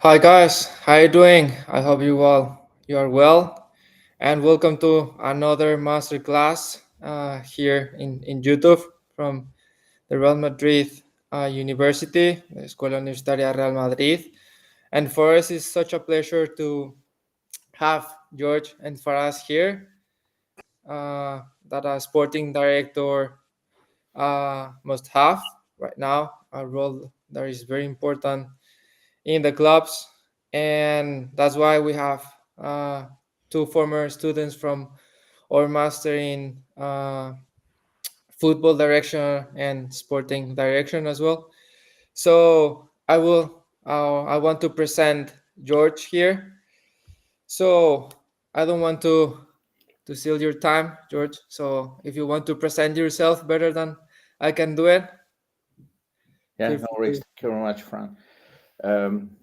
Hi guys, how you doing? I hope you are well, and welcome to another masterclass here in YouTube from the Real Madrid University, the Escuela Universitaria Real Madrid. And for us, it's such a pleasure to have George and Faraz here, that a sporting director must have right now, a role that is very important in the clubs, and that's why we have two former students from our master in football direction and sporting direction as well. So I want to present George here. So I don't want to steal your time, George. So if you want to present yourself better than I can do it, Yeah, feel no free worries. to. Thank you very much, Fran. Um,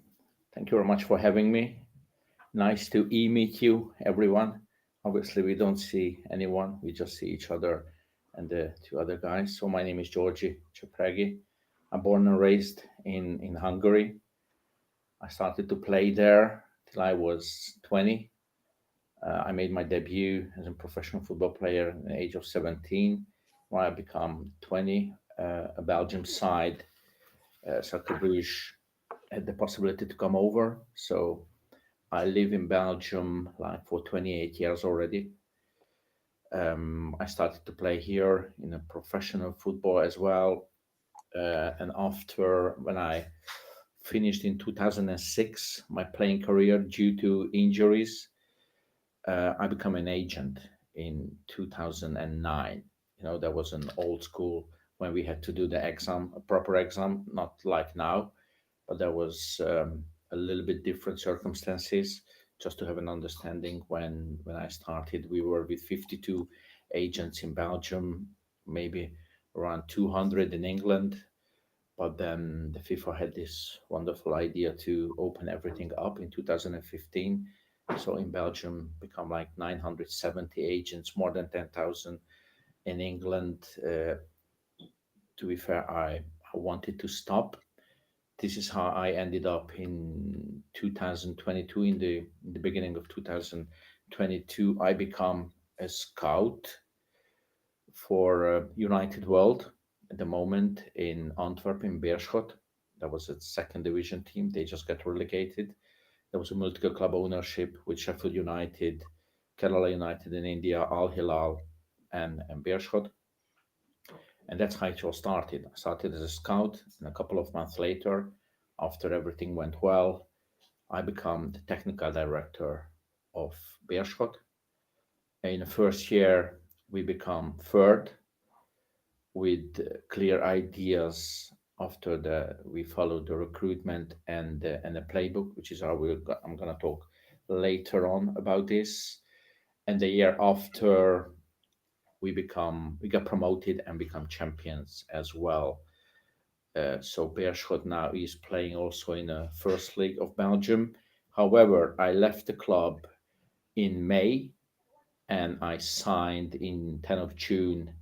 Thank you very much for having me. Nice to meet you, everyone. Obviously, we don't see anyone, we just see each other and the two other guys. So, my name is Georgi Cepregi. I'm born and raised in Hungary. I started to play there till I was 20. I made my debut as a professional football player at the age of 17. When I become 20, a Belgium side, Soccer Bruges, had the possibility to come over. So I live in Belgium like for 28 years already. I started to play here in a professional football as well. And after when I finished in 2006 my playing career due to injuries, I became an agent in 2009. There was an old school when we had to do the exam, a proper exam, not like now, but there was a little bit different circumstances. Just to have an understanding, when I started, we were with 52 agents in Belgium, maybe around 200 in England. But then the FIFA had this wonderful idea to open everything up in 2015. So in Belgium, become like 970 agents, more than 10,000 in England. To be fair, I wanted to stop. This is how I ended up in 2022. In the beginning of 2022, I become a scout for United World at the moment in Antwerp in Beerschot. That was a second division team. They just got relegated. There was a multi-club ownership with Sheffield United, Kerala United in India, Al Hilal, and Beerschot. And that's how it all started. I started as a scout, and a couple of months later, after everything went well, I became the technical director of Beerschot. In the first year, we become third with clear ideas. After we followed the recruitment and the playbook, which is how I'm going to talk later on about this. And the year after, we got promoted and become champions as well. So Beerschot now is playing also in the first league of Belgium. However, I left the club in May and I signed in 10th of June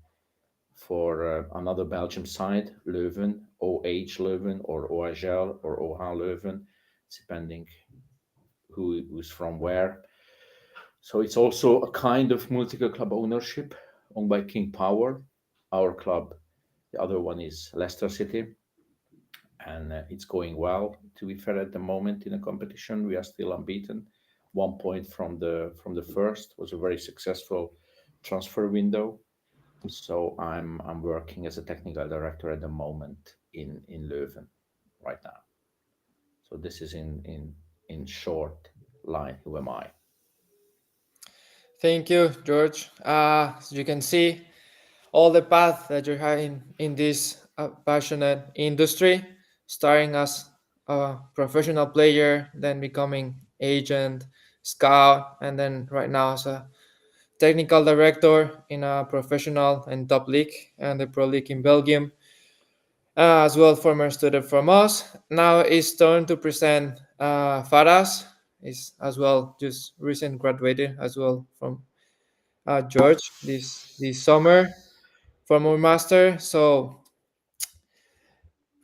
for another Belgium side, Leuven, OH Leuven or OHL or OH Leuven, depending who's from where. So it's also a kind of multi-club ownership owned by King Power. Our club, the other one is Leicester City, and it's going well. To be fair, at the moment in the competition, we are still unbeaten. 1 point from the first was a very successful transfer window. So I'm working as a technical director at the moment in Leuven right now. So this is in short line. Who am I? Thank you, George. As you can see, all the path that you're having in this passionate industry, starting as a professional player, then becoming agent, scout, and then right now as a technical director in a professional and top league and the pro league in Belgium. As well, former student from us. Now it's turn to present Faras. Is as well just recent graduated as well from George this summer from our master. So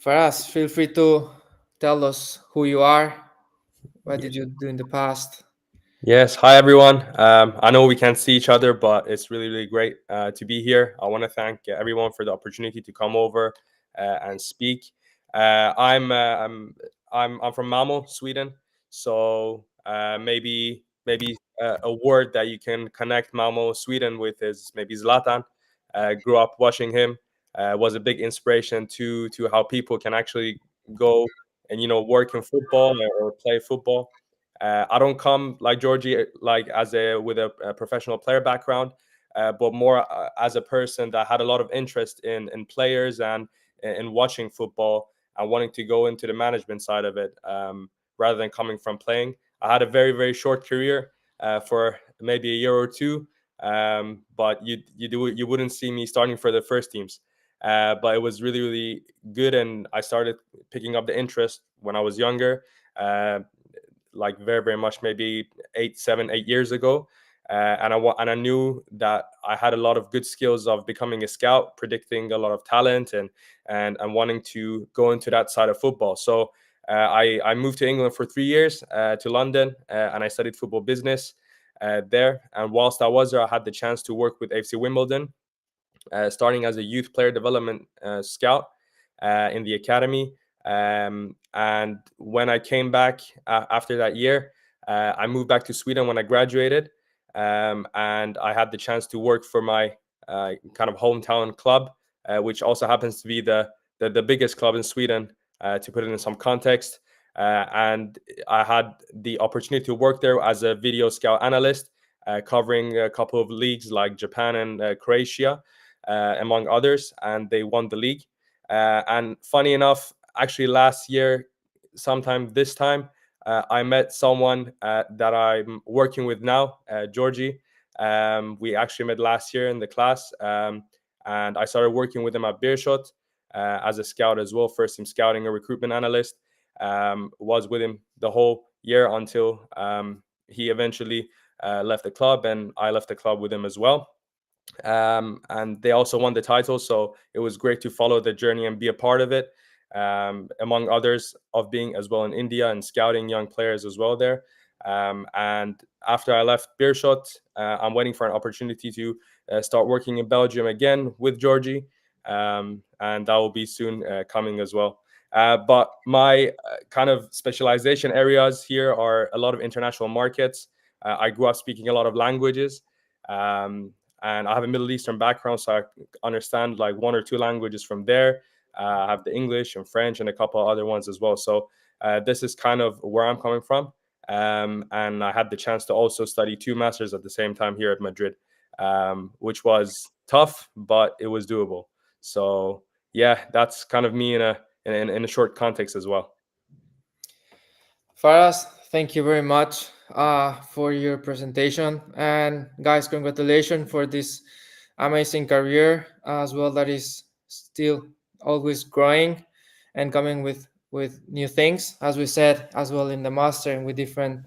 Faras, feel free to tell us who you are. What did you do in the past? Yes, hi everyone. I know we can't see each other, but it's really, really great to be here. I want to thank everyone for the opportunity to come over and speak. Uh, I'm, uh, I'm I'm from Malmo, Sweden. So maybe a word that you can connect Malmo, Sweden with is maybe Zlatan. Grew up watching him. Was a big inspiration to how people can actually go and work in football or play football. I don't come like Georgie, like as a with a professional player background, but more as a person that had a lot of interest in players and in watching football and wanting to go into the management side of it, rather than coming from playing. I had a very very short career for maybe a year or two, but you wouldn't see me starting for the first teams. But it was really really good, and I started picking up the interest when I was younger. Uh, like very very much maybe 8 7 8 years ago, and I knew that I had a lot of good skills of becoming a scout, predicting a lot of talent, and wanting to go into that side of football. So I moved to England for 3 years, to London, and I studied football business there. And whilst I was there, I had the chance to work with AFC Wimbledon, starting as a youth player development scout in the academy. And when I came back after that year, I moved back to Sweden when I graduated, and I had the chance to work for my kind of hometown club, which also happens to be the biggest club in Sweden. To put it in some context, and I had the opportunity to work there as a video scout analyst, covering a couple of leagues like Japan and Croatia, among others, and they won the league. And funny enough, actually last year, sometime this time, I met someone that I'm working with now, Georgie. We actually met last year in the class, and I started working with him at Beershot as a scout as well, first team scouting, a recruitment analyst. Was with him the whole year until he eventually left the club, and I left the club with him as well. And they also won the title, so it was great to follow the journey and be a part of it, among others, of being as well in India and scouting young players as well there. And after I left Beershot, I'm waiting for an opportunity to start working in Belgium again with Georgie, and that will be soon coming as well. But my kind of specialization areas here are a lot of international markets. I grew up speaking a lot of languages. Um, and I have a Middle Eastern background, so I understand like one or two languages from there. I have the English and French and a couple of other ones as well. So this is kind of where I'm coming from. And I had the chance to also study two masters at the same time here at Madrid, which was tough, but it was doable. So yeah, that's kind of me in a short context as well. Faras, thank you very much for your presentation. And guys, congratulations for this amazing career as well that is still always growing and coming with new things, as we said as well in the master and with different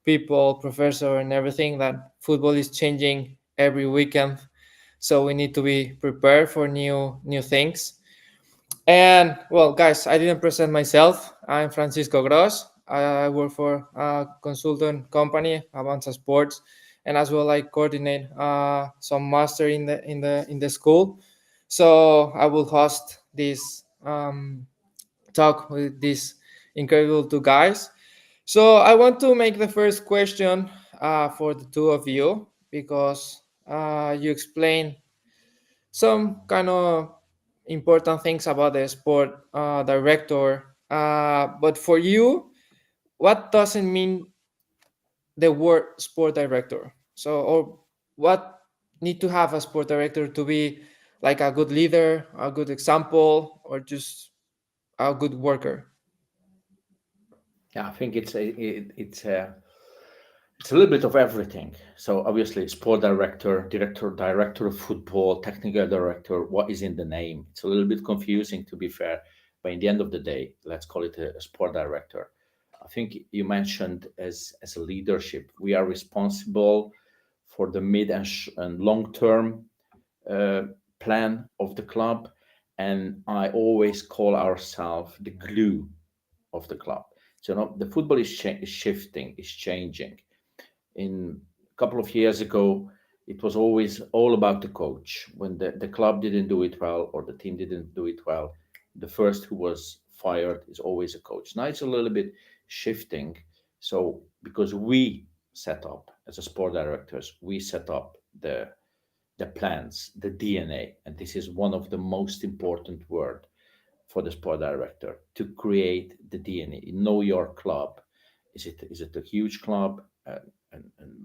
people, professor and everything, that football is changing every weekend. So we need to be prepared for new things. And well, guys, I didn't present myself. I'm Francisco Gross. I work for a consultant company, Avanza Sports, and as well I coordinate some master in the school. So I will host this talk with these incredible two guys. So I want to make the first question for the two of you because you explain some kind of important things about the sport director. But for you, what doesn't mean the word sport director? So, or what need to have a sport director to be like a good leader, a good example, or just a good worker? Yeah, I think it's a It's a little bit of everything. So obviously, sport director, director of football, technical director. What is in the name? It's a little bit confusing, to be fair. But in the end of the day, let's call it a sport director. I think you mentioned as a leadership, we are responsible for the mid and long term uh, plan of the club, and I always call ourselves the glue of the club. So now the football is shifting, is changing. In a couple of years ago, it was always all about the coach. When the club didn't do it well or the team didn't do it well, the first who was fired is always a coach. Now it's a little bit shifting. So because we set up as a sport directors, we set up the plans, the DNA, and this is one of the most important word for the sport director to create the DNA. Know your club. Is it a huge club, a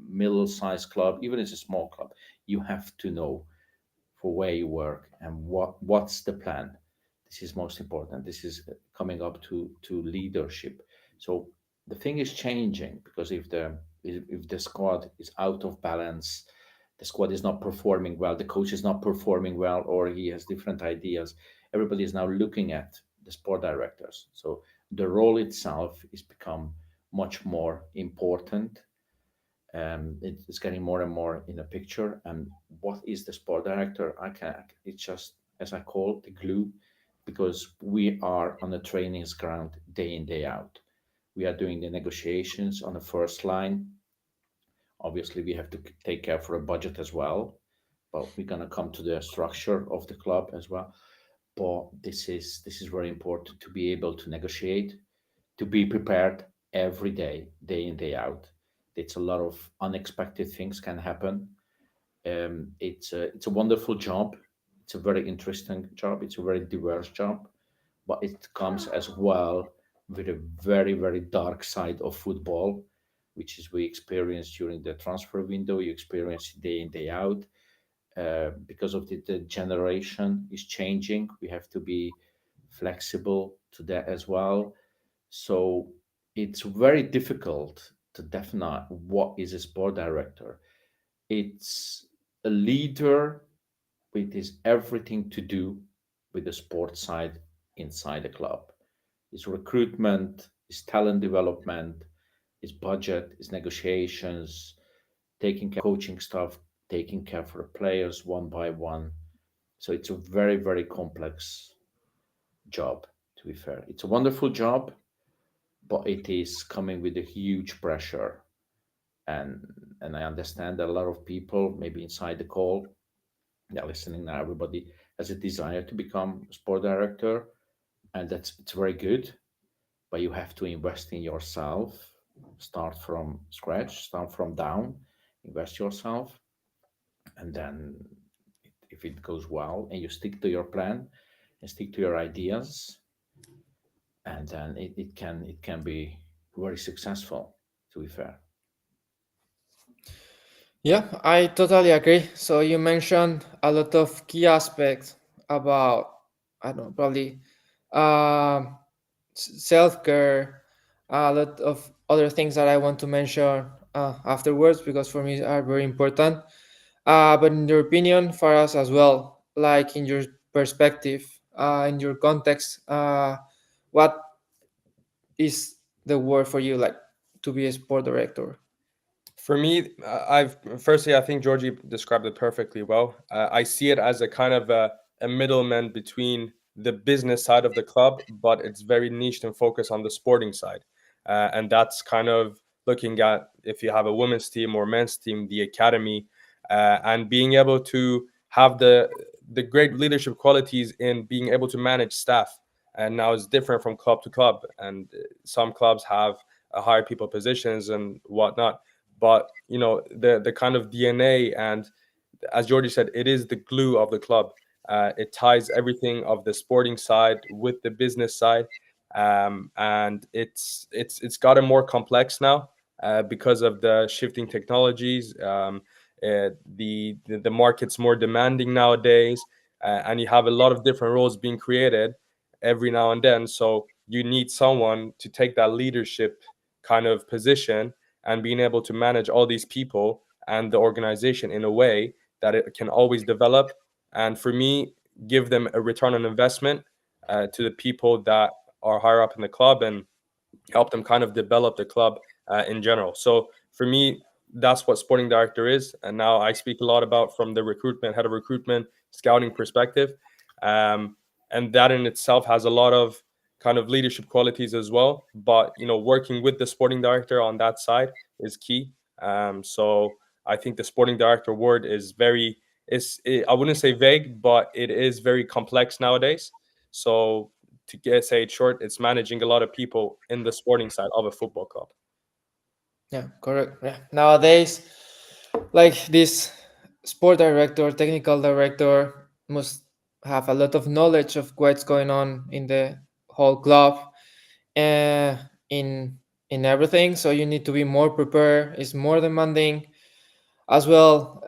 middle-sized club, even if it's a small club? You have to know for where you work and what's the plan. This is most important. This is coming up to leadership. So the thing is changing because if the squad is out of balance, the squad is not performing well, the coach is not performing well, or he has different ideas. Everybody is now looking at the sport directors. So the role itself is become much more important. It's getting more and more in the picture. And what is the sport director? It's just, as I call it, the glue, because we are on the trainings ground day in, day out. We are doing the negotiations on the first line. Obviously, we have to take care for a budget as well, but we're gonna come to the structure of the club as well. But this is very important to be able to negotiate, to be prepared every day in, day out. It's a lot of unexpected things can happen. It's a wonderful job. It's a very interesting job. It's a very diverse job, but it comes as well with a very dark side of football, which is we experience during the transfer window. You experience day in, day out. Because of the generation is changing, we have to be flexible to that as well. So it's very difficult to define what is a sport director. It's a leader with his everything to do with the sport side inside the club. His recruitment, his talent development, his budget, his negotiations, taking care of coaching stuff, taking care for the players one by one. So it's a very complex job, to be fair. It's a wonderful job, but it is coming with a huge pressure. And and I understand that a lot of people, maybe inside the call, they're listening now, everybody has a desire to become a sport director, and it's very good, but you have to invest in yourself, start from scratch, start from down, invest yourself, and then if it goes well and you stick to your plan and stick to your ideas, and then it can be very successful, to be fair. Yeah, I totally agree. So you mentioned a lot of key aspects about, I don't know, probably um self care, a lot of other things that I want to mention afterwards because for me are very important. But in your opinion, for us as well, like in your perspective, in your context, what is the word for you, like to be a sport director? For me, I've firstly, I think Georgie described it perfectly well. I see it as a kind of a middleman between the business side of the club, but it's very niched and focused on the sporting side. And that's kind of looking at if you have a women's team or men's team, the academy, and being able to have the great leadership qualities in being able to manage staff. And now it's different from club to club, and some clubs have higher people positions and whatnot, but the kind of DNA, and as Georgie said, it is the glue of the club. It ties everything of the sporting side with the business side, and it's gotten more complex now because of the shifting technologies. The market's more demanding nowadays, and you have a lot of different roles being created every now and then. So you need someone to take that leadership kind of position and being able to manage all these people and the organization in a way that it can always develop, and for me, give them a return on investment to the people that are higher up in the club, and help them kind of develop the club in general. So for me, that's what sporting director is. And now I speak a lot about from the recruitment, head of recruitment, scouting perspective. Um, and that in itself has a lot of kind of leadership qualities as well. But, working with the sporting director on that side is key. So I think the sporting director word is I wouldn't say vague, but it is very complex nowadays. So to get say it short, it's managing a lot of people in the sporting side of a football club. Yeah, correct. Yeah. Nowadays, like this sport director, technical director must have a lot of knowledge of what's going on in the whole club, uh, in in everything. So you need to be more prepared. It's more demanding as well.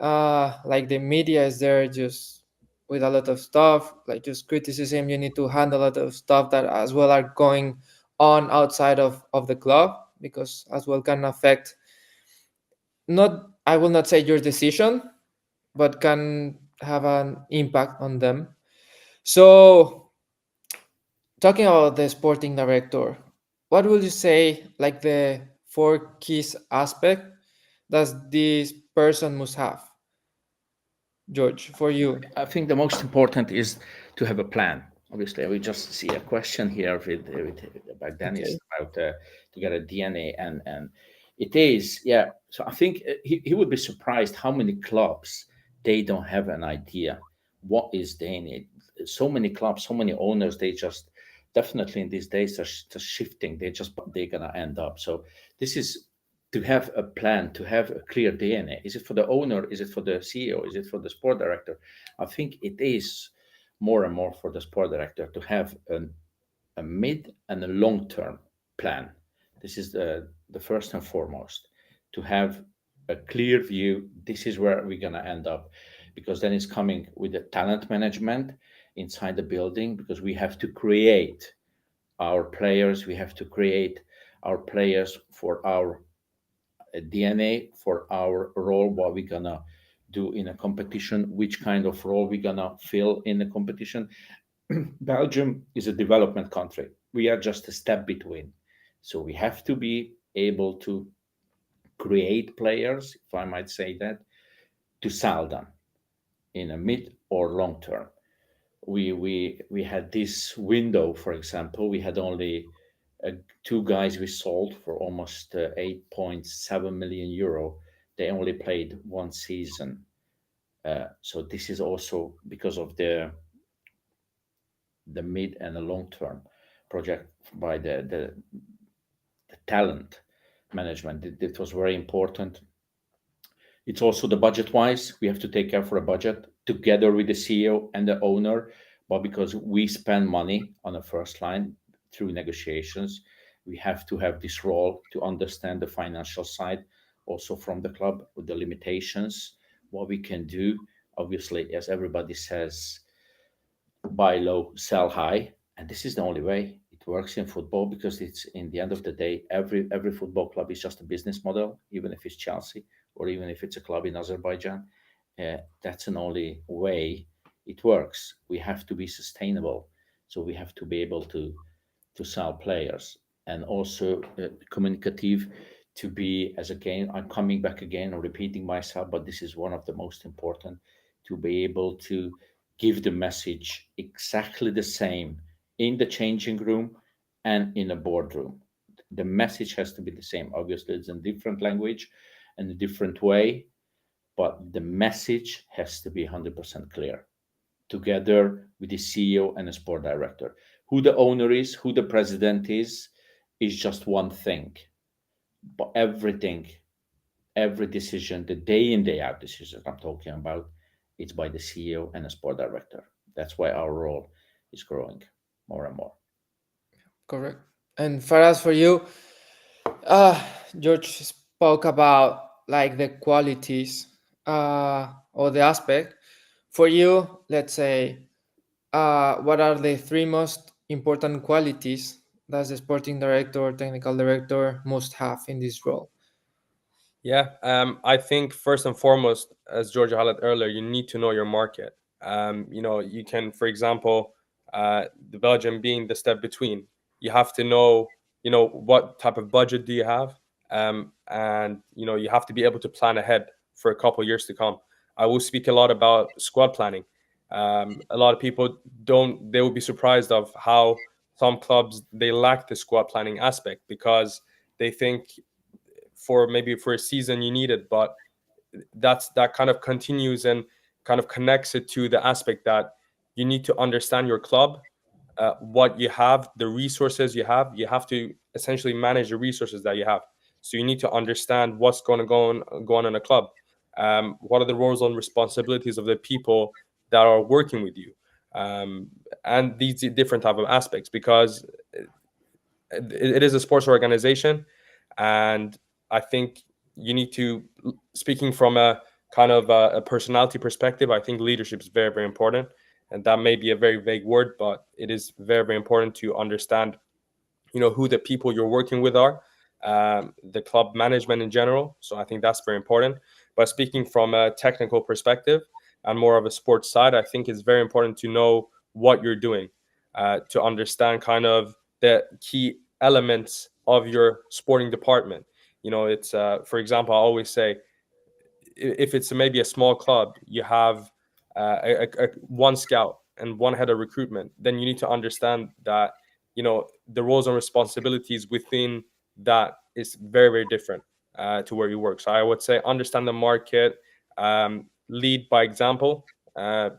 Like the media is there just with a lot of stuff, like just criticism. You need to handle a lot of stuff that as well are going on outside of the club, because as well can affect, not, I will not say your decision, but can have an impact on them. So talking about the sporting director, what would you say like the four keys aspect that this person must have, George, for you? I think the most important is to have a plan. Obviously, we just see a question here with about Dennis Okay. about to get a DNA, and it is, yeah. So I think he would be surprised how many clubs they don't have an idea what is DNA. So many clubs, so many owners, they just definitely in these days are just shifting. They're gonna end up. So this is to have a plan, to have a clear DNA. Is it for the owner? Is it for the CEO? Is it for the sport director? I think it is more and more for the sport director to have a mid and a long term plan. This is the first and foremost, to have a clear view. This is where we're going to end up, because then it's coming with the talent management inside the building, because we have to create our players. We have to create our players for our DNA, for our role, what we're gonna do in a competition, which kind of role we're gonna fill in the competition. Belgium is a development country. We are just a step between. So we have to be able to create players, if I might say that, to sell them in a mid or long term. We had this window, for example. We had only uh, two guys we sold for almost 8.7 million euro. They only played one season. So this is also because of the mid and the long term project by the talent management. It was very important. It's also the budget wise. We have to take care for a budget together with the CEO and the owner. But because we spend money on the first line through negotiations, we have to have this role to understand the financial side also from the club with the limitations, what we can do. Obviously, as everybody says, buy low, sell high, and this is the only way it works in football, because it's in the end of the day, every football club is just a business model, even if it's Chelsea or even if it's a club in Azerbaijan. That's an only way it works. We have to be sustainable, so we have to be able to sell players, and also communicative, to be, as again I'm coming back again and repeating myself, but this is one of the most important, to be able to give the message exactly the same in the changing room and in a boardroom. The message has to be the same. Obviously it's in different language and a different way, but the message has to be 100% clear, together with the CEO and the sport director. Who the owner is, who the president is just one thing. But everything, every decision, the day in, day out decisions I'm talking about, it's by the CEO and the sport director. That's why our role is growing more and more. Correct. And for us, for you, uh George spoke about like the qualities, or the aspect. For you, let's say, what are the three most important qualities that the sporting director or technical director must have in this role? Yeah, I think first and foremost, as Georgia highlighted earlier, you need to know your market. You can, for example, the Belgium being the step between, you have to know, what type of budget do you have, and you have to be able to plan ahead for a couple years to come. I will speak a lot about squad planning. A lot of people don't; they will be surprised of how some clubs they lack the squad planning aspect because they think for maybe for a season you need it, but that kind of continues and kind of connects it to the aspect that you need to understand your club, what you have, the resources you have. You have to essentially manage the resources that you have. So you need to understand what's going to go on in a club. What are the roles and responsibilities of the people that are working with you, um, and these different type of aspects because it is a sports organization, and I think you need to, speaking from a kind of a personality perspective, I think leadership is very very important, and that may be a very vague word, but it is very very important to understand who the people you're working with are, the club management in general. So I think that's very important. But speaking from a technical perspective and more of a sports side, I think it's very important to know what you're doing, to understand kind of the key elements of your sporting department. It's for example, I always say if it's maybe a small club, you have one scout and one head of recruitment, then you need to understand that the roles and responsibilities within that is very very different to where you work. So I would say understand the market, lead by example,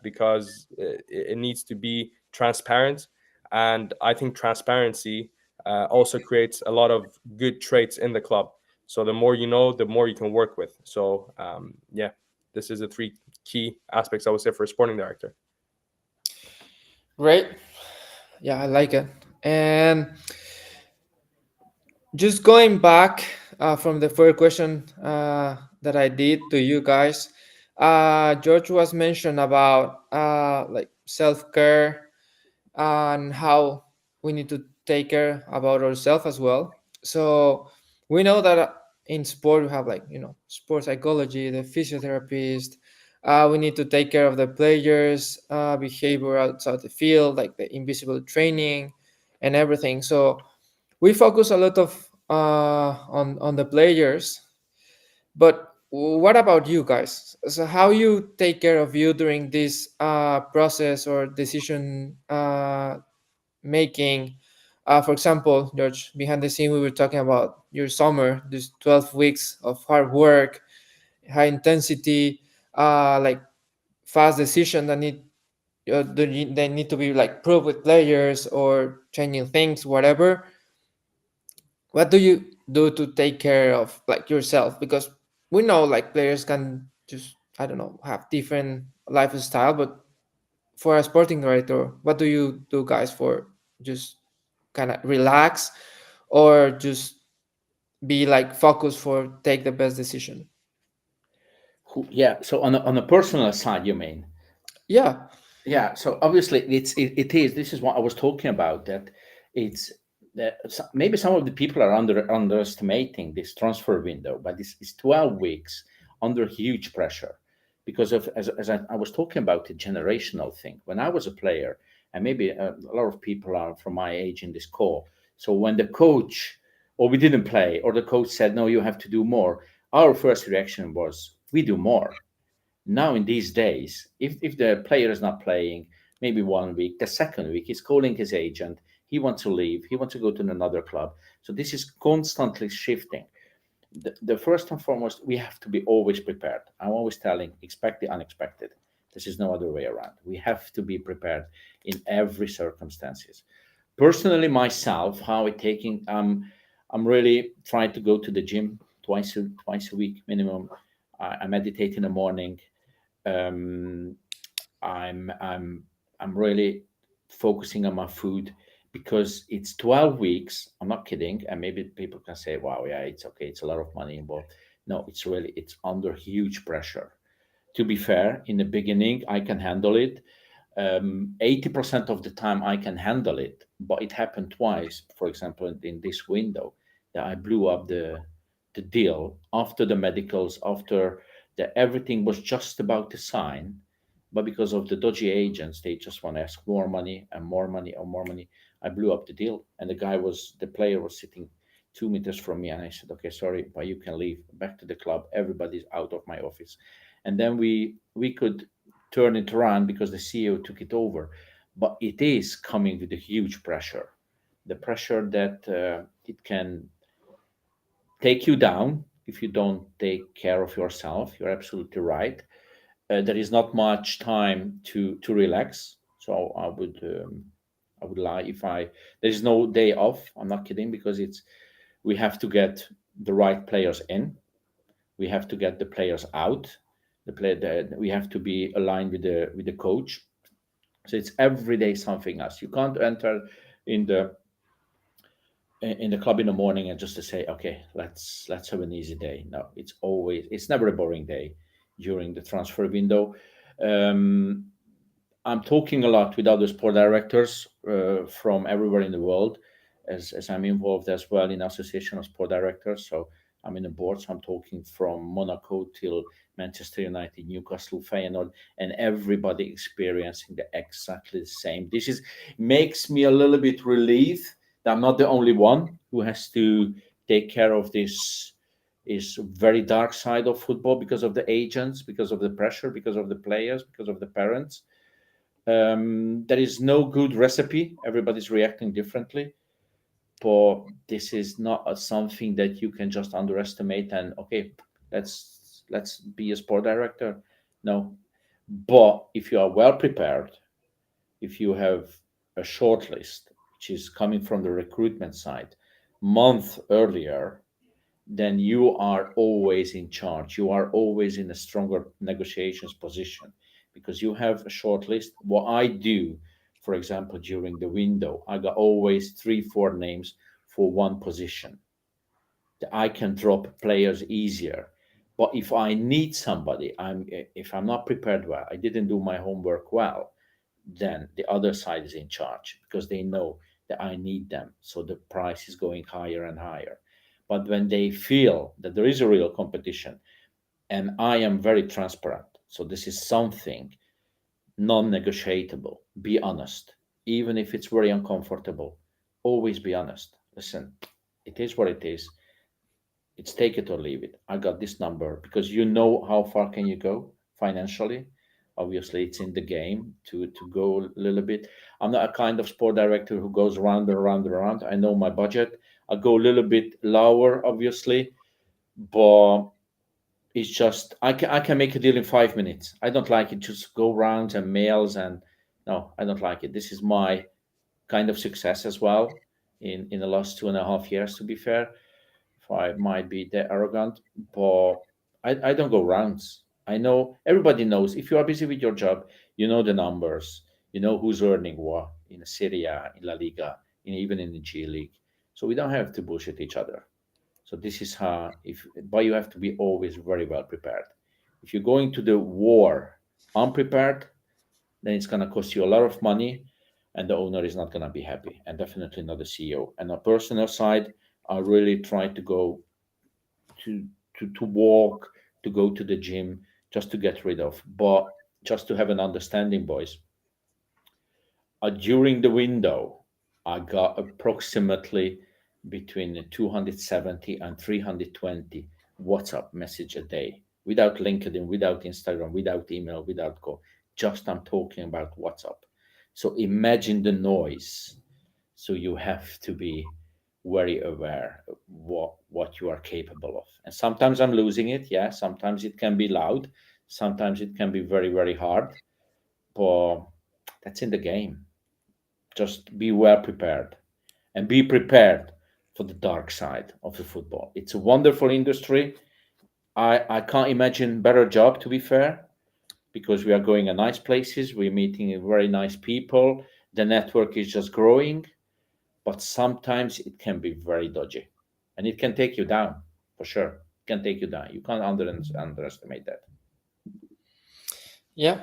because it needs to be transparent, and I think transparency also creates a lot of good traits in the club. So the more you know, the more you can work with. So yeah, this is the three key aspects I would say for a sporting director. Great. Yeah, I like it. And just going back from the first question that I did to you guys, George was mentioned about like self care and how we need to take care about ourselves as well. So we know that in sport we have like sports psychology, the physiotherapist. We need to take care of the players' behavior outside the field, like the invisible training and everything. So we focus a lot of on the players, but what about you guys? So how you take care of you during this process or decision making? For example, George, behind the scene, we were talking about your summer, this 12 weeks of hard work, high intensity, like fast decision that they need to be like proved with players or changing things, whatever. What do you do to take care of like yourself? Because we know like players can just, I don't know, have different lifestyle, but for a sporting director, what do you do, guys, for just kind of relax or just be like focused for take the best decision? Yeah. So on a personal side, you mean? Yeah. Yeah. So obviously, it is. This is what I was talking about. That it's that maybe some of the people are underestimating this transfer window, but this is 12 weeks under huge pressure because of as I was talking about the generational thing. When I was a player, and maybe a lot of people are from my age in this call. So when the coach or we didn't play, or the coach said no, you have to do more. Our first reaction was we do more. Now in these days, if the player is not playing maybe 1 week, the second week he's calling his agent, he wants to leave, he wants to go to another club. So this is constantly shifting. The first and foremost, we have to be always prepared. I'm always telling, expect the unexpected. This is no other way around. We have to be prepared in every circumstances. Personally, myself, how I taking, I'm really trying to go to the gym twice a week minimum. I meditate in the morning. um, I'm really focusing on my food because it's 12 weeks. I'm not kidding. And maybe people can say, wow, yeah, it's okay. It's a lot of money involved. No, it's under huge pressure. To be fair, in the beginning, I can handle it. 80% of the time I can handle it, but it happened twice. For example, in this window that I blew up the deal, after the medicals, after everything was just about to sign, but because of the dodgy agents, they just want to ask more money and more money and more money. I blew up the deal, and the player was sitting 2 meters from me, and I said, "Okay, sorry, but you can leave back to the club. Everybody's out of my office." And then we could turn it around because the CEO took it over, but it is coming with a huge pressure, the pressure that it can take you down if you don't take care of yourself. You're absolutely right. There is not much time to relax. So I would lie if I there is no day off. I'm not kidding, because it's we have to get the right players in. We have to get the players out. We have to be aligned with the coach. So it's every day something else. You can't enter in the club in the morning and just to say, okay, let's have an easy day. No, it's never a boring day during the transfer window. um, I'm talking a lot with other sport directors from everywhere in the world, as I'm involved as well in Association of Sport Directors. So I'm in the board. So I'm talking from Monaco till Manchester United, Newcastle, Feyenoord, and everybody experiencing the exactly the same. This is makes me a little bit relieved that I'm not the only one who has to take care of this is very dark side of football, because of the agents, because of the pressure, because of the players, because of the parents. There is no good recipe. Everybody's reacting differently, but this is not something that you can just underestimate and okay, let's be a sport director. No, but if you are well prepared, if you have a short list which is coming from the recruitment side month earlier, then you are always in charge. You are always in a stronger negotiations position because you have a short list. What I do, for example, during the window, I got always three, four names for one position. That I can drop players easier. But if I need somebody, if I'm not prepared well, I didn't do my homework well, then the other side is in charge because they know that I need them. So the price is going higher and higher. But when they feel that there is a real competition and I am very transparent, so this is something non negotiable, be honest, even if it's very uncomfortable, always be honest. Listen, it is what it is. It's take it or leave it. I got this number because you know how far can you go financially. Obviously, it's in the game to go a little bit. I'm not a kind of sport director who goes round and round and round. I know my budget. I go a little bit lower, obviously, but it's just I can make a deal in 5 minutes. I don't like it. Just go rounds and mails and no, I don't like it. This is my kind of success as well in the last 2.5 years. To be fair, if I might be that arrogant, but I don't go rounds. I know everybody knows if you are busy with your job, you know the numbers, you know who's earning what in Serie A, in La Liga, even in the G League. So we don't have to bullshit each other. So this is how but you have to be always very well prepared. If you're going to the war unprepared, then it's gonna cost you a lot of money and the owner is not gonna be happy, and definitely not the CEO. And on a personal side, I really try to go to to walk, to go to the gym, just to get rid of. But just to have an understanding, boys, during the window, I got approximately between 270 and 320 WhatsApp message a day, without LinkedIn, without Instagram, without email, without call. Just I'm talking about WhatsApp. So imagine the noise. So you have to be very aware of what you are capable of. And sometimes I'm losing it. Yeah, sometimes it can be loud. Sometimes it can be very, very hard. But that's in the game. Just be well prepared and be prepared for the dark side of the football. It's a wonderful industry. I can't imagine better job, to be fair, because we are going in nice places. We're meeting very nice people. The network is just growing, but sometimes it can be very dodgy and it can take you down for sure. It can take you down. You can't underestimate that. Yeah,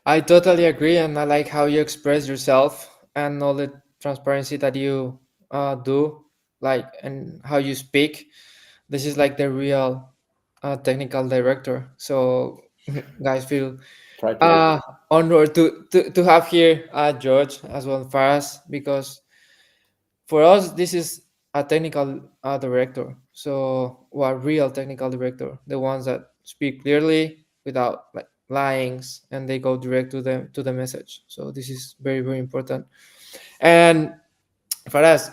I totally agree, and I like how you express yourself and all the transparency that you do. like and how you speak, this is like the real technical director. So guys, feel Try to be. uh honored to have here George as well, Faraz, because for us this is a technical director. So what real technical director, the ones that speak clearly without like lyings, and they go direct to the message. So this is very very important. And for us,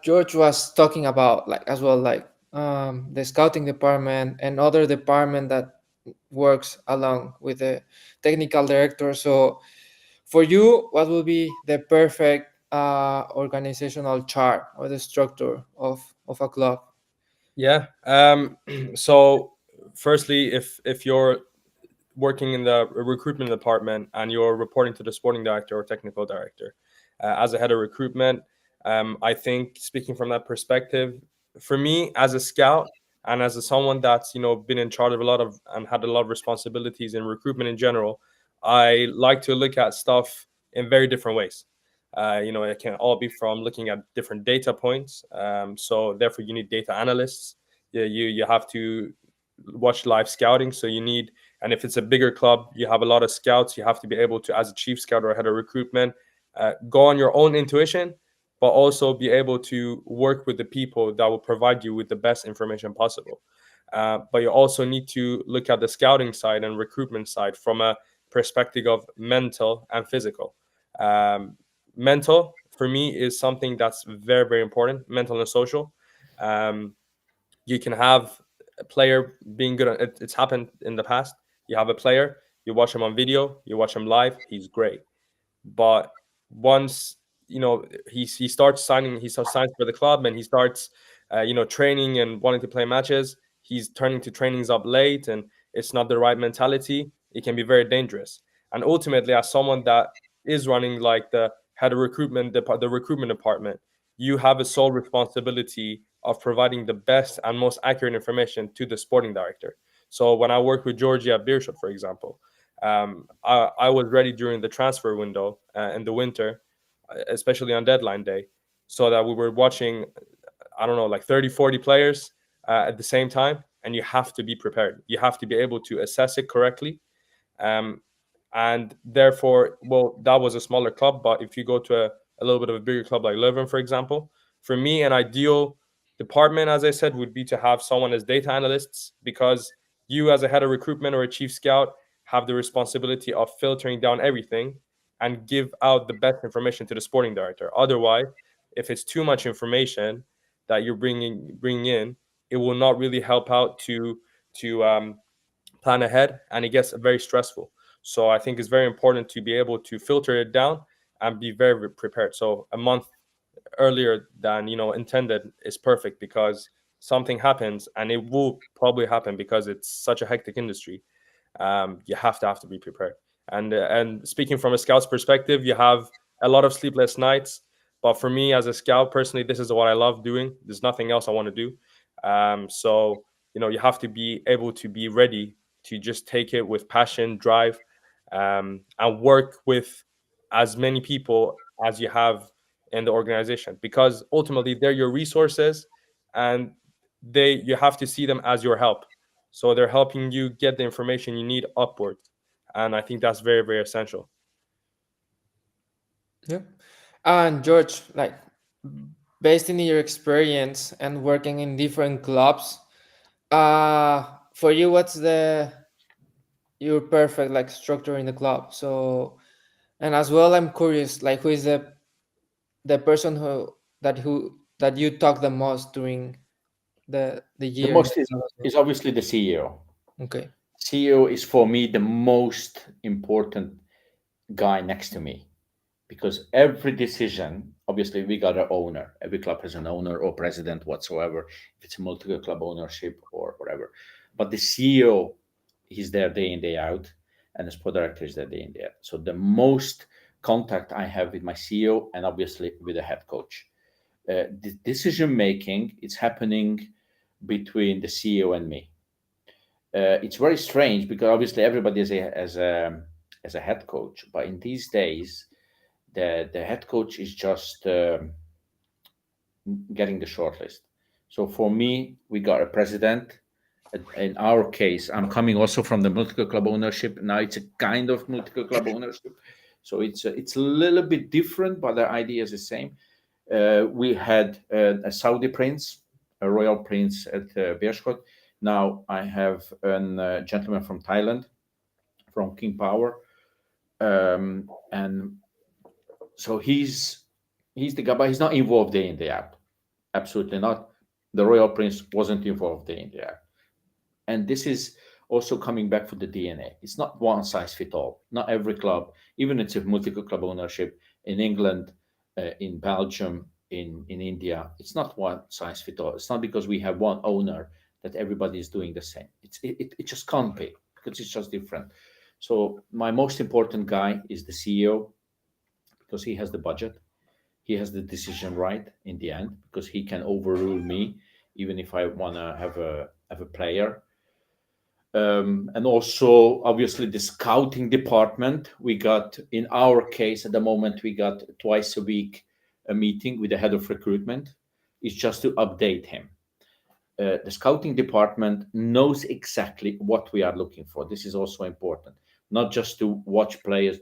George was talking about like as well like the scouting department and other department that works along with the technical director. So for you, what will be the perfect organizational chart or the structure of a club? Yeah. So firstly, if you're working in the recruitment department and you're reporting to the sporting director or technical director, as a head of recruitment, I think speaking from that perspective, for me as a scout and as a someone that's been in charge of a lot of and had a lot of responsibilities in recruitment in general, I like to look at stuff in very different ways. It can all be from looking at different data points. So therefore, you need data analysts. You have to watch live scouting. So you need, and if it's a bigger club, you have a lot of scouts. You have to be able to, as a chief scout or head of recruitment, go on your own intuition, but also be able to work with the people that will provide you with the best information possible. But you also need to look at the scouting side and recruitment side from a perspective of mental and physical. Um, Mental for me is something that's very very important. Mental and social. Um, you can have a player being good. It's happened in the past. You have a player, you watch him on video, you watch him live, he's great. But once he starts signing, he starts signing for the club, and he starts training and wanting to play matches. He's turning to trainings up late, and it's not the right mentality. It can be very dangerous. And ultimately, as someone that is running like the head of recruitment, the recruitment department, you have a sole responsibility of providing the best and most accurate information to the sporting director. So when I worked with Georgia Beershot, for example, I was ready during the transfer window in the winter, especially on deadline day, so that we were watching, I don't know, like 30, 40 players at the same time. And you have to be prepared. You have to be able to assess it correctly. Um, and therefore, well, that was a smaller club. But if you go to a little bit of a bigger club like Leuven, for example, for me, an ideal department, as I said, would be to have someone as data analysts, because you, as a head of recruitment or a chief scout, have the responsibility of filtering down everything and give out the best information to the sporting director. Otherwise, if it's too much information that you're bringing in, it will not really help out to plan ahead, and it gets very stressful. So I think it's very important to be able to filter it down and be very, very prepared. So a month earlier than intended is perfect, because something happens, and it will probably happen because it's such a hectic industry. You have to be prepared. And speaking from a scout's perspective, you have a lot of sleepless nights. But for me as a scout personally, this is what I love doing. There's nothing else I want to do. So you have to be able to be ready to just take it with passion, drive, and work with as many people as you have in the organization, because ultimately they're your resources, and you have to see them as your help. So they're helping you get the information you need upwards, and I think that's very very essential. Yeah. And George, like based in your experience and working in different clubs, for you, what's the your perfect like structure in the club? So, and as well, I'm curious, like who is the person that you talk the most during the The year in most the club as well? is obviously the CEO. Okay. CEO is for me the most important guy next to me, because every decision, obviously we got an owner. Every club has an owner or president whatsoever, if it's a multi-club ownership or whatever. But the CEO, he's there day in, day out, and the sport director is there day in, day out. So the most contact I have with my CEO, and obviously with the head coach. The decision making, it's happening between the CEO and me. It's very strange because obviously everybody is as a head coach, but in these days, the head coach is just getting the shortlist. So for me, we got a president. In our case, I'm coming also from the multiple club ownership. Now it's a kind of multiple club ownership, so it's a little bit different, but the idea is the same. We had a Saudi prince, a royal prince at Bershkot. Now I have a gentleman from Thailand, from King Power, and so he's the guy, but he's not involved day in day out. Absolutely not. The royal prince wasn't involved day in day out. And this is also coming back for the DNA. It's not one size fit all. Not every club, even it's a multiple club ownership in England, in Belgium, in India. It's not one size fit all. It's not because we have one owner that everybody is doing the same. It just can't be because it's just different. So my most important guy is the CEO because he has the budget. He has the decision right in the end because he can overrule me even if I want to have a player. And also obviously the scouting department, we got, in our case at the moment, we got twice a week a meeting with the head of recruitment. It's just to update him. The scouting department knows exactly what we are looking for. This is also important, not just to watch players.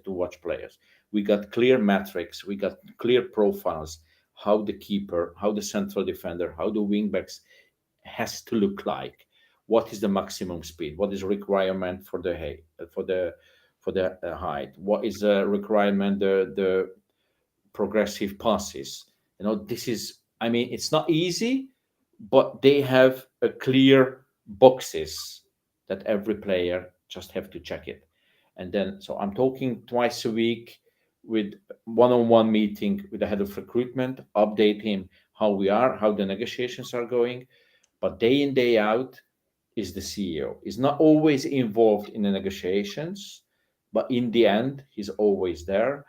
We got clear metrics, we got clear profiles, how the keeper, how the central defender, how the wingbacks has to look like, what is the maximum speed, what is requirement for the height, height, what is the requirement, the progressive passes. This is, I mean, it's not easy, but they have a clear boxes that every player just have to check it. And then, so I'm talking twice a week with one-on-one meeting with the head of recruitment, update him how we are, how the negotiations are going. But day in, day out is the CEO. He's not always involved in the negotiations, but in the end, he's always there.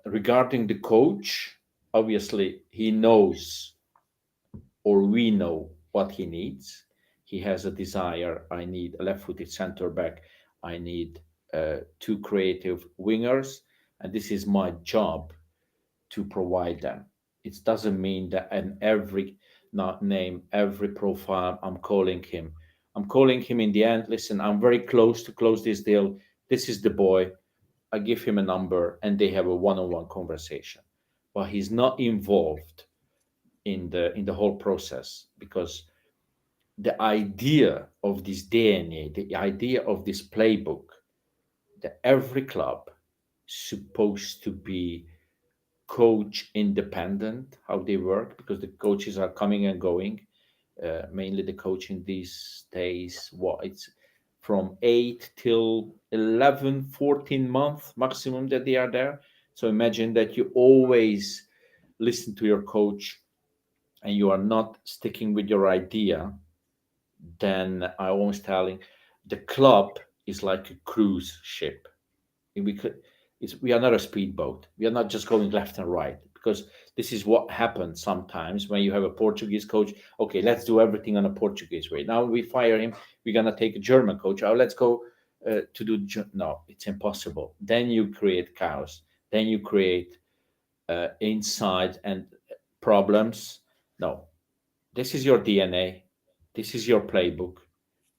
Regarding the coach, obviously, he knows, or we know, what he needs. He has a desire. I need a left-footed center back. I need two creative wingers, and this is my job to provide them. It doesn't mean that in every not name, every profile I'm calling him. I'm calling him in the end. Listen, I'm very close to close this deal. This is the boy. I give him a number and they have a one-on-one conversation. But he's not involved in the whole process because the idea of this DNA, the idea of this playbook, that every club supposed to be coach independent, how they work, because the coaches are coming and going. Mainly the coaching these days, what it's from 8 till 11, 14 months maximum that they are there. So imagine that you always listen to your coach and you are not sticking with your idea. Then I always telling the club is like a cruise ship. We could, we are not a speedboat. We are not just going left and right because this is what happens sometimes when you have a Portuguese coach. Okay, let's do everything on a Portuguese way. Now we fire him. We're gonna take a German coach. Oh, let's go to do. No, it's impossible. Then you create chaos. Then you create inside and problems. No, this is your DNA. This is your playbook,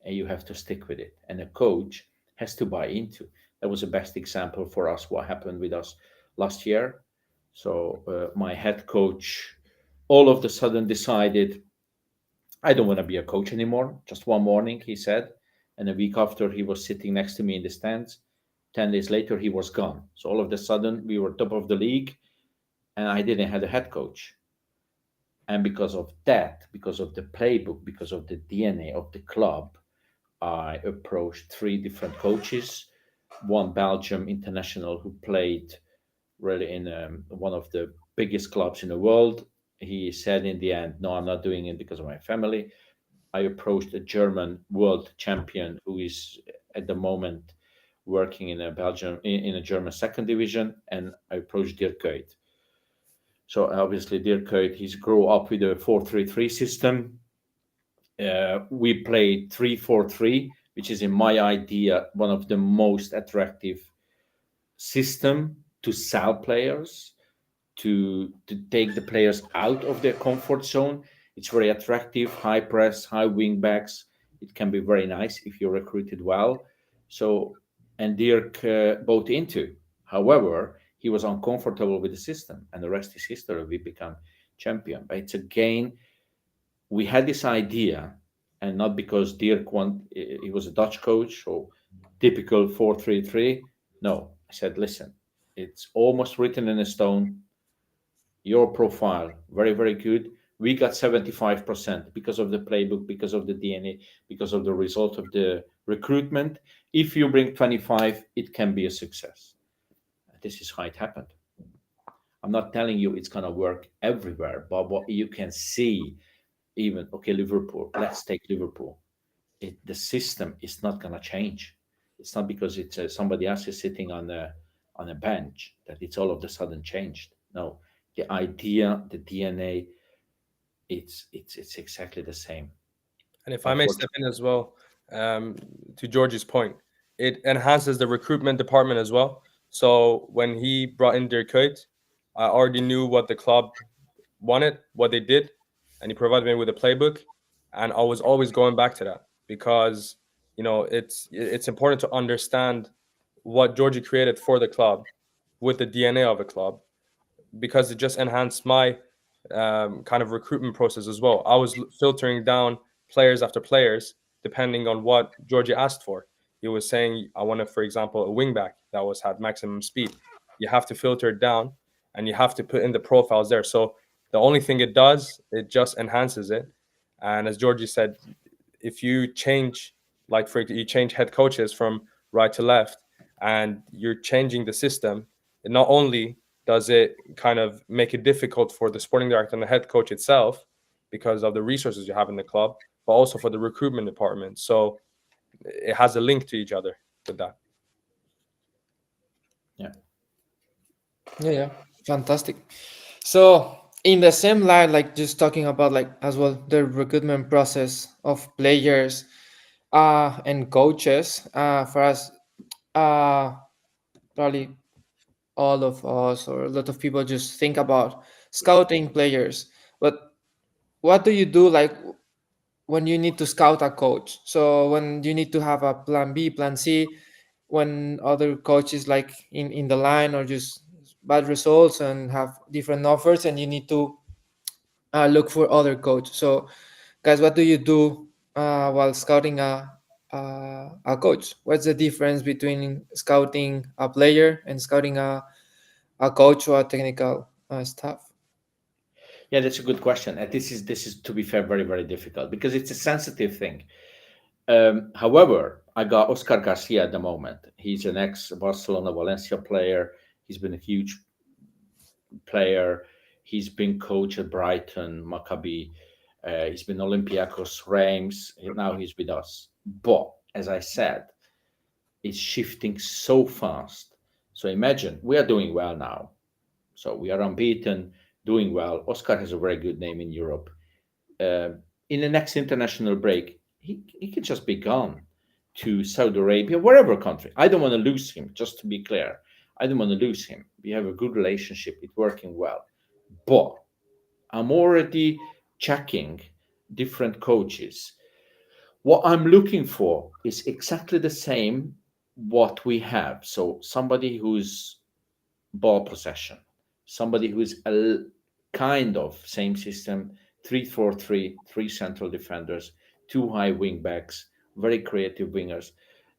and you have to stick with it. And a coach has to buy into. That was the best example for us. What happened with us last year? So my head coach all of a sudden decided, I don't want to be a coach anymore. Just one morning, he said, and a week after, he was sitting next to me in the stands. 10 days later, he was gone. So all of a sudden, we were top of the league, and I didn't have a head coach. And because of that, because of the playbook, because of the DNA of the club, I approached three different coaches. One Belgium international who played really in one of the biggest clubs in the world. He said in the end, no, I'm not doing it because of my family. I approached a German world champion who is at the moment working in a Belgium in a German second division, and I approached Dirk Kuyt. So obviously Dirk Kuyt, he's grew up with a 4-3-3 system. We played 3-4-3, which is in my idea one of the most attractive system to sell players. to take the players out of their comfort zone. It's very attractive, high press, high wing backs. It can be very nice if you recruited well. So, and Dirk bought into. However, he was uncomfortable with the system, and the rest is history. We become champion. But it's again, we had this idea, and not because Dirk he was a Dutch coach, so typical 4-3-3. No, I said, listen, it's almost written in a stone. Your profile, very, very good. We got 75% because of the playbook, because of the DNA, because of the result of the recruitment. If you bring 25, it can be a success. This is how it happened. I'm not telling you it's going to work everywhere, but what you can see, even, okay, Liverpool, let's take Liverpool. The system is not going to change. It's not because it's somebody else is sitting on a bench that it's all of a sudden changed. No, the idea, the DNA, it's exactly the same. And if I But may for step in as well, um, to George's point, it enhances the recruitment department as well. So when he brought in Dirk Kuyt, I already knew what the club wanted, what they did, and he provided me with a playbook, and I was always going back to that because it's important to understand what Georgie created for the club with the DNA of a club because it just enhanced my kind of recruitment process as well. I was filtering down players after players depending on what Georgie asked for. He was saying, "I wanted, for example, a wingback that was had maximum speed." You have to filter it down, and you have to put in the profiles there. So the only thing it does, it just enhances it. And as Georgie said, if you change, like for you change head coaches from right to left, and you're changing the system, it not only does it kind of make it difficult for the sporting director and the head coach itself because of the resources you have in the club, but also for the recruitment department. So it has a link to each other with that. yeah, Yeah, yeah, fantastic. So in the same line, like just talking about like as well the recruitment process of players and coaches for us, uh probably all of us or a lot of people just think about scouting players. But what do you do like when you need to scout a coach? So when you need to have a plan B, plan C, when other coaches like in the line or just bad results and have different offers and you need to look for other coach. So guys, what do you do while scouting a coach? What's the difference between scouting a player and scouting a coach or a technical staff? yeah. That's a good question, and this is to be fair, very, very difficult because it's a sensitive thing. However, I got Oscar Garcia at the moment. He's an ex Barcelona Valencia player. He's been a huge player. He's been coach at Brighton, Maccabi. He's been Olympiacos, Reims. Now he's with us. But as I said, it's shifting so fast. So imagine we are doing well now. So we are unbeaten, doing well. Oscar has a very good name in Europe. Uh, in the next international break, he could just be gone to Saudi Arabia, wherever country. I don't want to lose him, just to be clear. I don't want to lose him. We have a good relationship, it's working well. But I'm already checking different coaches. What I'm looking for is exactly the same what we have. So somebody who's ball possession, somebody who's kind of same system, 3-4-3, three central defenders, two high wing backs, very creative wingers.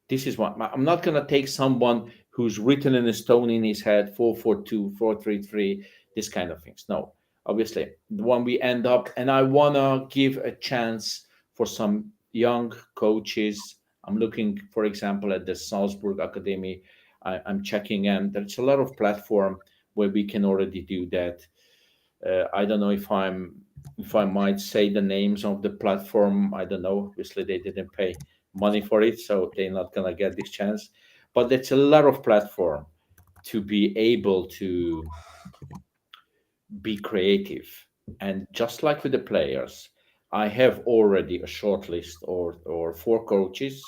This is what I'm not going to take someone who's written in a stone in his head 4-4-2, 4-3-3, this kind of things. No, obviously, the one we end up, and I want to give a chance for some young coaches. I'm looking, for example, at the Salzburg Academy. I'm checking, and there's a lot of platform where we can already do that. I don't know if I might say the names of the platform. I don't know. Obviously, they didn't pay money for it, so they're not gonna get this chance. But there's a lot of platform to be able to be creative. And just like with the players, I have already a short list or four coaches.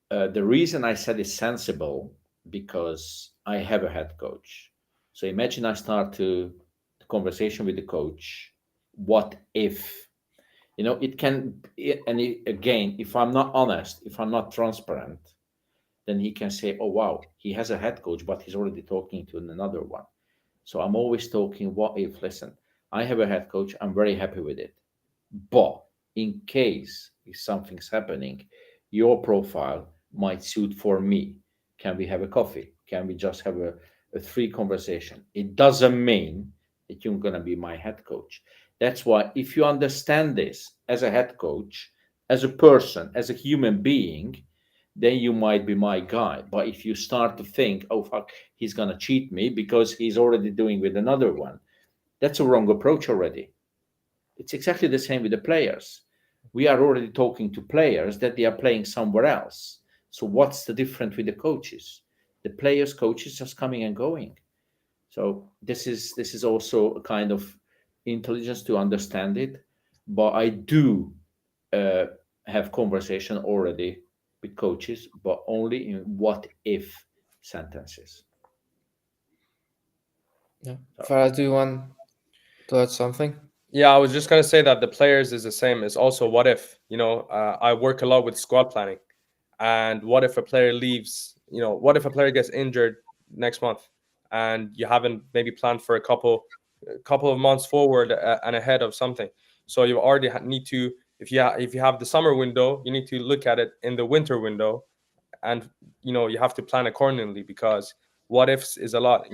The reason I said it's sensible because I have a head coach. So imagine I start to the conversation with the coach. What if? It can, again, if I'm not honest, if I'm not transparent, then he can say, oh, wow, he has a head coach, but he's already talking to another one. So I'm always talking, what if? Listen, I have a head coach. I'm very happy with it. But in case if something's happening, your profile might suit for me. Can we have a coffee? Can we just have a free conversation? It doesn't mean that you're going to be my head coach. That's why, if you understand this as a head coach, as a person, as a human being, then you might be my guy. But if you start to think, oh, fuck, he's going to cheat me because he's already doing with another one, that's a wrong approach already. It's exactly the same with the players. We are already talking to players that they are playing somewhere else. So what's the difference with the coaches? The players, coaches just coming and going. So this is also a kind of intelligence to understand it. But I do uh, have conversation already with coaches, but only in what if sentences. Yeah. So Farah, do you want to add something? Yeah, I was just gonna say that the players is the same. It's also what if, I work a lot with squad planning, and what if a player leaves? What if a player gets injured next month, and you haven't maybe planned for a couple of months forward and ahead of something. So you already need to, if you have the summer window, you need to look at it in the winter window, and you have to plan accordingly, because what ifs is a lot.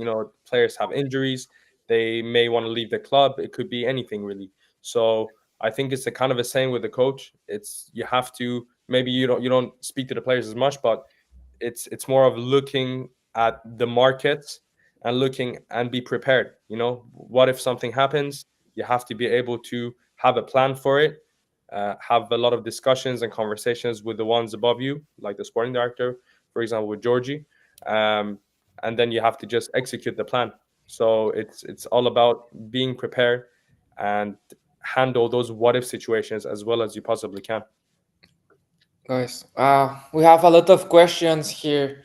Players have injuries, they may want to leave the club, it could be anything really. So I think it's a kind of a saying with the coach. It's, you have to, maybe you don't speak to the players as much, but it's more of looking at the markets and looking and be prepared. What if something happens? You have to be able to have a plan for it, have a lot of discussions and conversations with the ones above you, like the sporting director, for example, with Georgie, um, and then you have to just execute the plan. So it's all about being prepared and handle those what if situations as well as you possibly can. Guys, we have a lot of questions here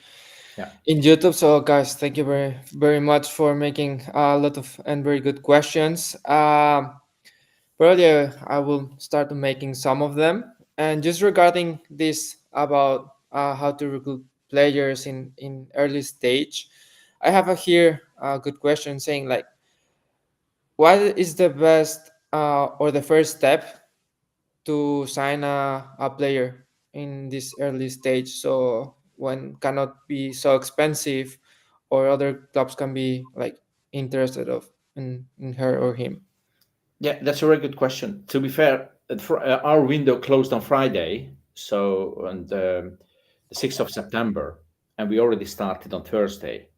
yeah, in YouTube. So, guys, thank you very, very much for making a lot of and very good questions. Probably I will start making some of them. And just regarding this about how to recruit players in early stage, I have a here a good question saying like, what is the best or the first step to sign a player in this early stage, so when cannot be so expensive or other clubs can be like interested of in her or him. yeah, that's a very good question. To be fair, our window closed on Friday, so on the 6th of September, and we already started on Thursday.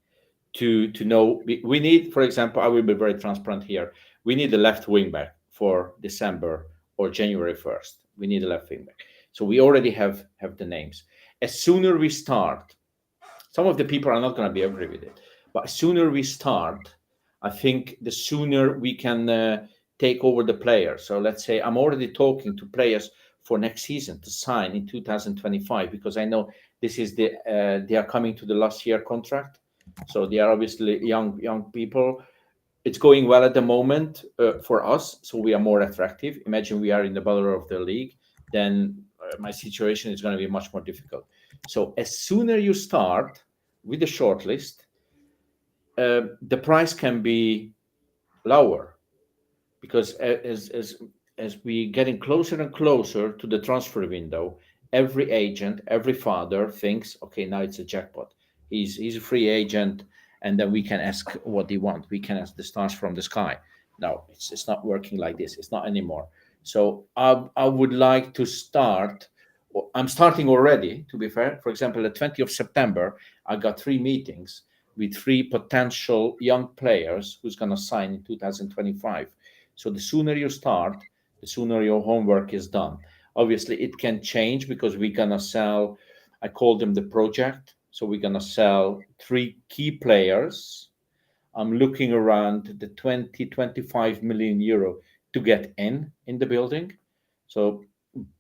To know, we need, for example, I will be very transparent here. We need a left wing back for December or January 1st. We need a left wing back. So we already have the names. As sooner we start, some of the people are not going to be agree with it, but sooner we start, I think the sooner we can take over the players. So let's say I'm already talking to players for next season to sign in 2025, because I know this is they are coming to the last year contract, so they are obviously young people. It's going well at the moment for us, so we are more attractive. Imagine we are in the bottom of the league, then my situation is going to be much more difficult. So as sooner you start with the shortlist, the price can be lower, because as we getting closer and closer to the transfer window, every agent, every father thinks, okay, now it's a jackpot. He's a free agent, and then we can ask what they want. We can ask the stars from the sky. No, it's not working like this. It's not anymore. So I would like to start. I'm starting already. To be fair, for example, the 20th of September, I got 3 meetings with 3 potential young players who's going to sign in 2025. So the sooner you start, the sooner your homework is done. Obviously, it can change because we're gonna sell. I call them the project. So we're gonna sell 3 key players. I'm looking around the 20-25 million euro to get in the building. So,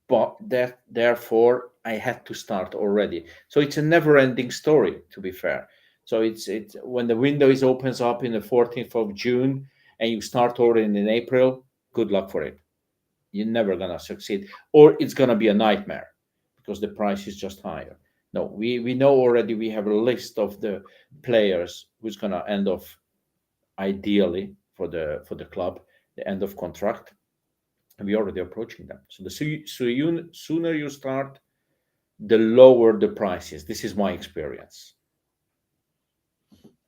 but that therefore I had to start already. So it's a never-ending story. To be fair, So it's when the window is opens up in the 14th of June and you start ordering in April, good luck for it. You're never gonna succeed, or it's gonna be a nightmare because the price is just higher. No, we know already. We have a list of the players who's gonna end off ideally for the club, the end of contract, and we're already approaching them. So sooner you start, the lower the price is. This is my experience,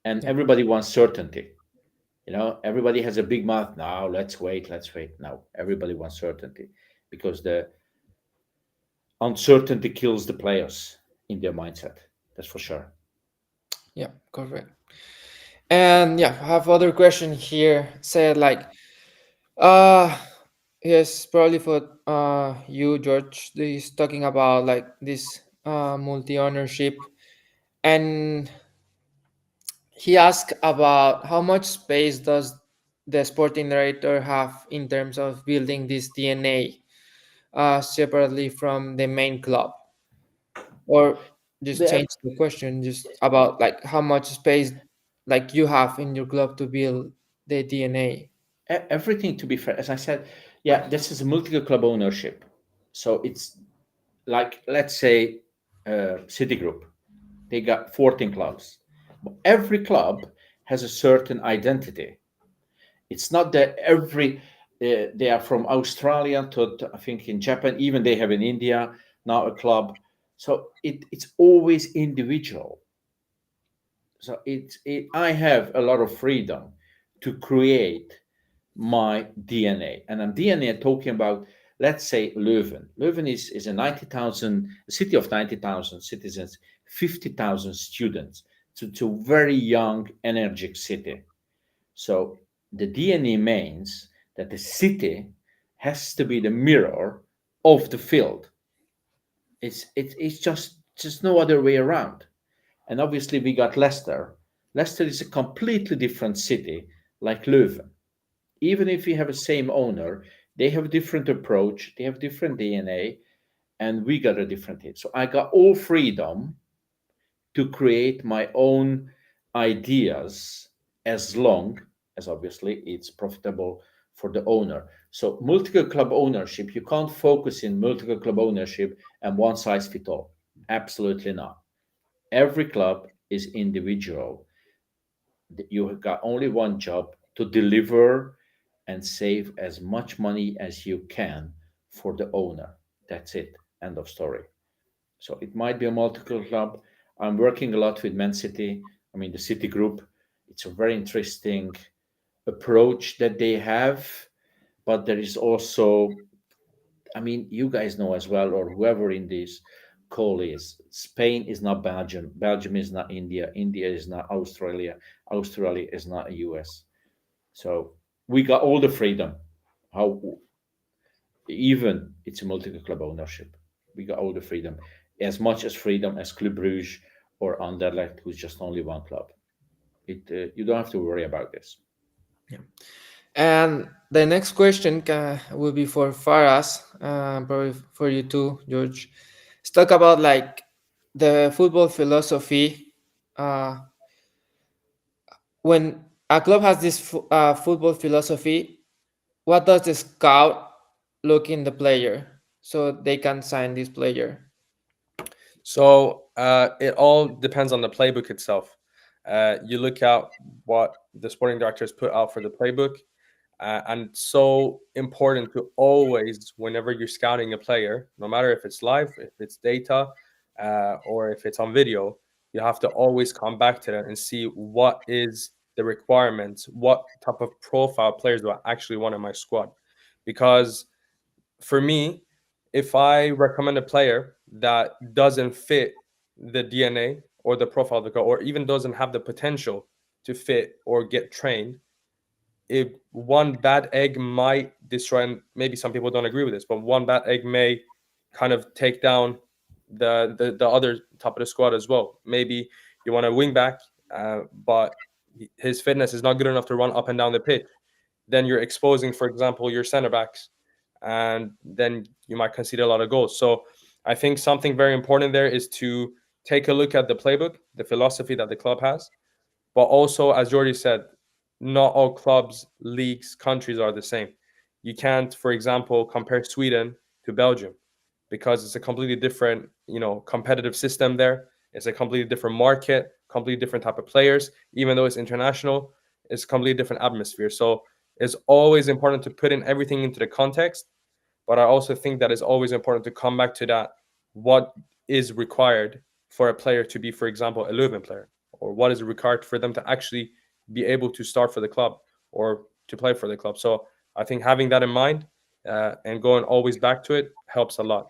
and Yeah. everybody wants certainty. Everybody has a big mouth. Now let's wait. Now everybody wants certainty because the uncertainty kills the players in their mindset. That's for sure. Yeah, correct. And yeah, I have other question here. Said like, uh, yes, probably for you, George. He's talking about like this multi ownership, and he asked about how much space does the sporting director have in terms of building this DNA separately from the main club, or just The, change the question just about like how much space like you have in your club to build the DNA. everything, to be fair, as I said, yeah, this is a multi-club ownership. So it's like, let's say, Citigroup. They got 14 clubs. Every club has a certain identity. It's not that they are from Australia to I think in Japan, even they have in India now a club. So it's always individual. So I have a lot of freedom to create my DNA. And I'm DNA talking about, let's say, Leuven. Leuven is a 90,000, a city of 90,000 citizens, 50,000 students. It's a very young, energetic city. So the DNA means that the city has to be the mirror of the field. It's just no other way around. And obviously we got Leicester. Leicester is a completely different city, like Leuven. Even if we have the same owner, they have a different approach, they have different DNA, and we got a different hit. So I got all freedom to create my own ideas as long as obviously it's profitable for the owner. So multiple club ownership, you can't focus in multiple club ownership and one size fit all. Absolutely not. Every club is individual. You have got only one job to deliver and save as much money as you can for the owner. That's it. End of story. So it might be a multiple club. I'm working a lot with Man City. I mean, the City Group. It's a very interesting approach that they have. But there is also, I mean, you guys know as well, or whoever in this call is, Spain is not Belgium. Belgium is not India. India is not Australia. Australia is not US. So we got all the freedom. How even it's a multi-club ownership. We got all the freedom, as much as freedom as Club Brugge or Anderlecht, who's just only one club. You don't have to worry about this. Yeah. And the next question will be for Faras, probably for you too, George. Let's talk about like the football philosophy. Uh, when a club has this football philosophy, what does the scout look in the player so they can sign this player? So it all depends on the playbook itself. You look at what the sporting directors put out for the playbook, and it's so important to always, whenever you're scouting a player, no matter if it's live, if it's data, or if it's on video, you have to always come back to that and see what is the requirements, what type of profile players do I actually want in my squad. Because for me, if I recommend a player that doesn't fit the DNA or the profile of the guy, or even doesn't have the potential to fit or get trained, if one bad egg might destroy, and maybe some people don't agree with this, but one bad egg may kind of take down the other top of the squad as well. Maybe you want a wing back, but his fitness is not good enough to run up and down the pitch. Then you're exposing, for example, your center backs, and then you might concede a lot of goals. So I think something very important there is to take a look at the playbook, the philosophy that the club has. But also, as Jordi said, not all clubs, leagues, countries are the same. You can't, for example, compare Sweden to Belgium because it's a completely different, competitive system there. It's a completely different market, completely different type of players. Even though it's international, it's a completely different atmosphere. So it's always important to put in everything into the context. But I also think that it's always important to come back to that. What is required for a player to be, for example, a Leuven player, or what is required for them to actually be able to start for the club or to play for the club. So I think having that in mind and going always back to it helps a lot.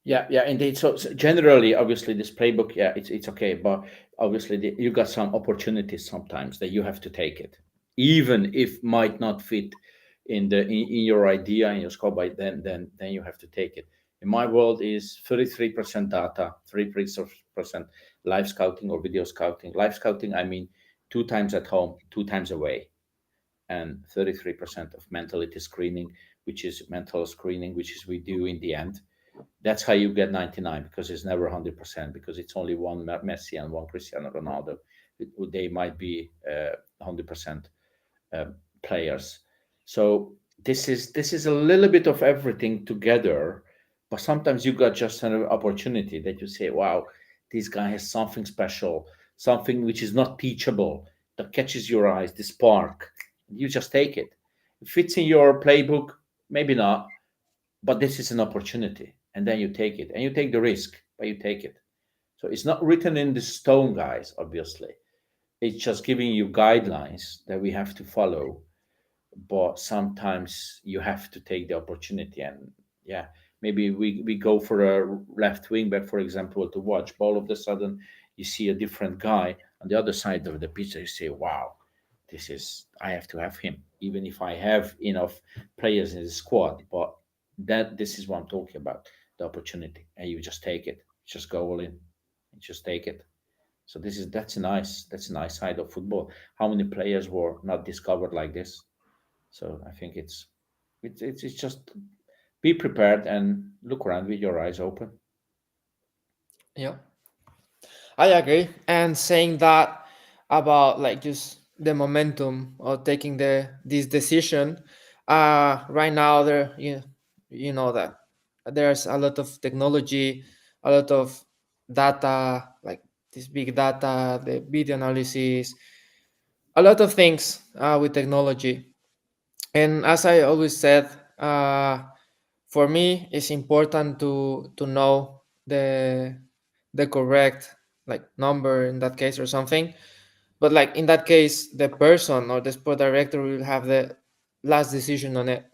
Yeah, indeed. So generally, obviously, this playbook, yeah, it's okay, but obviously, you got some opportunities sometimes that you have to take it, even if might not fit in your idea in your scope. By then you have to take it. In my world, is 33% data, 3% live scouting or video scouting. Live scouting, I mean, 2 times at home, 2 times away, and 33% of mentality screening, which is mental screening, which is we do in the end. That's how you get 99, because it's never 100%, because it's only one Messi and one Cristiano Ronaldo. They might be 100% players. So this is a little bit of everything together, but sometimes you got just an opportunity that you say, wow, this guy has something special, something which is not teachable, that catches your eyes, the spark. You just take it. It fits in your playbook, maybe not, but this is an opportunity, and then you take it, and you take the risk, but you take it. So it's not written in the stone, guys. Obviously, it's just giving you guidelines that we have to follow, but sometimes you have to take the opportunity. And yeah, maybe we go for a left wing back, for example, to watch, but all of a sudden you see a different guy on the other side of the pitch. You say, wow, I have to have him, even if I have enough players in the squad. But this is what I'm talking about, the opportunity, and you just take it, just go all in, and just take it. So that's a nice side of football. How many players were not discovered like this? So I think it's just be prepared and look around with your eyes open. Yeah, I agree. And saying that about like just the momentum of taking this decision, right now there you know that there's a lot of technology, a lot of data, like this big data, the video analysis, a lot of things with technology. And as I always said, for me, it's important to know the correct like number in that case or something. But like in that case, the person or the sport director will have the last decision on it.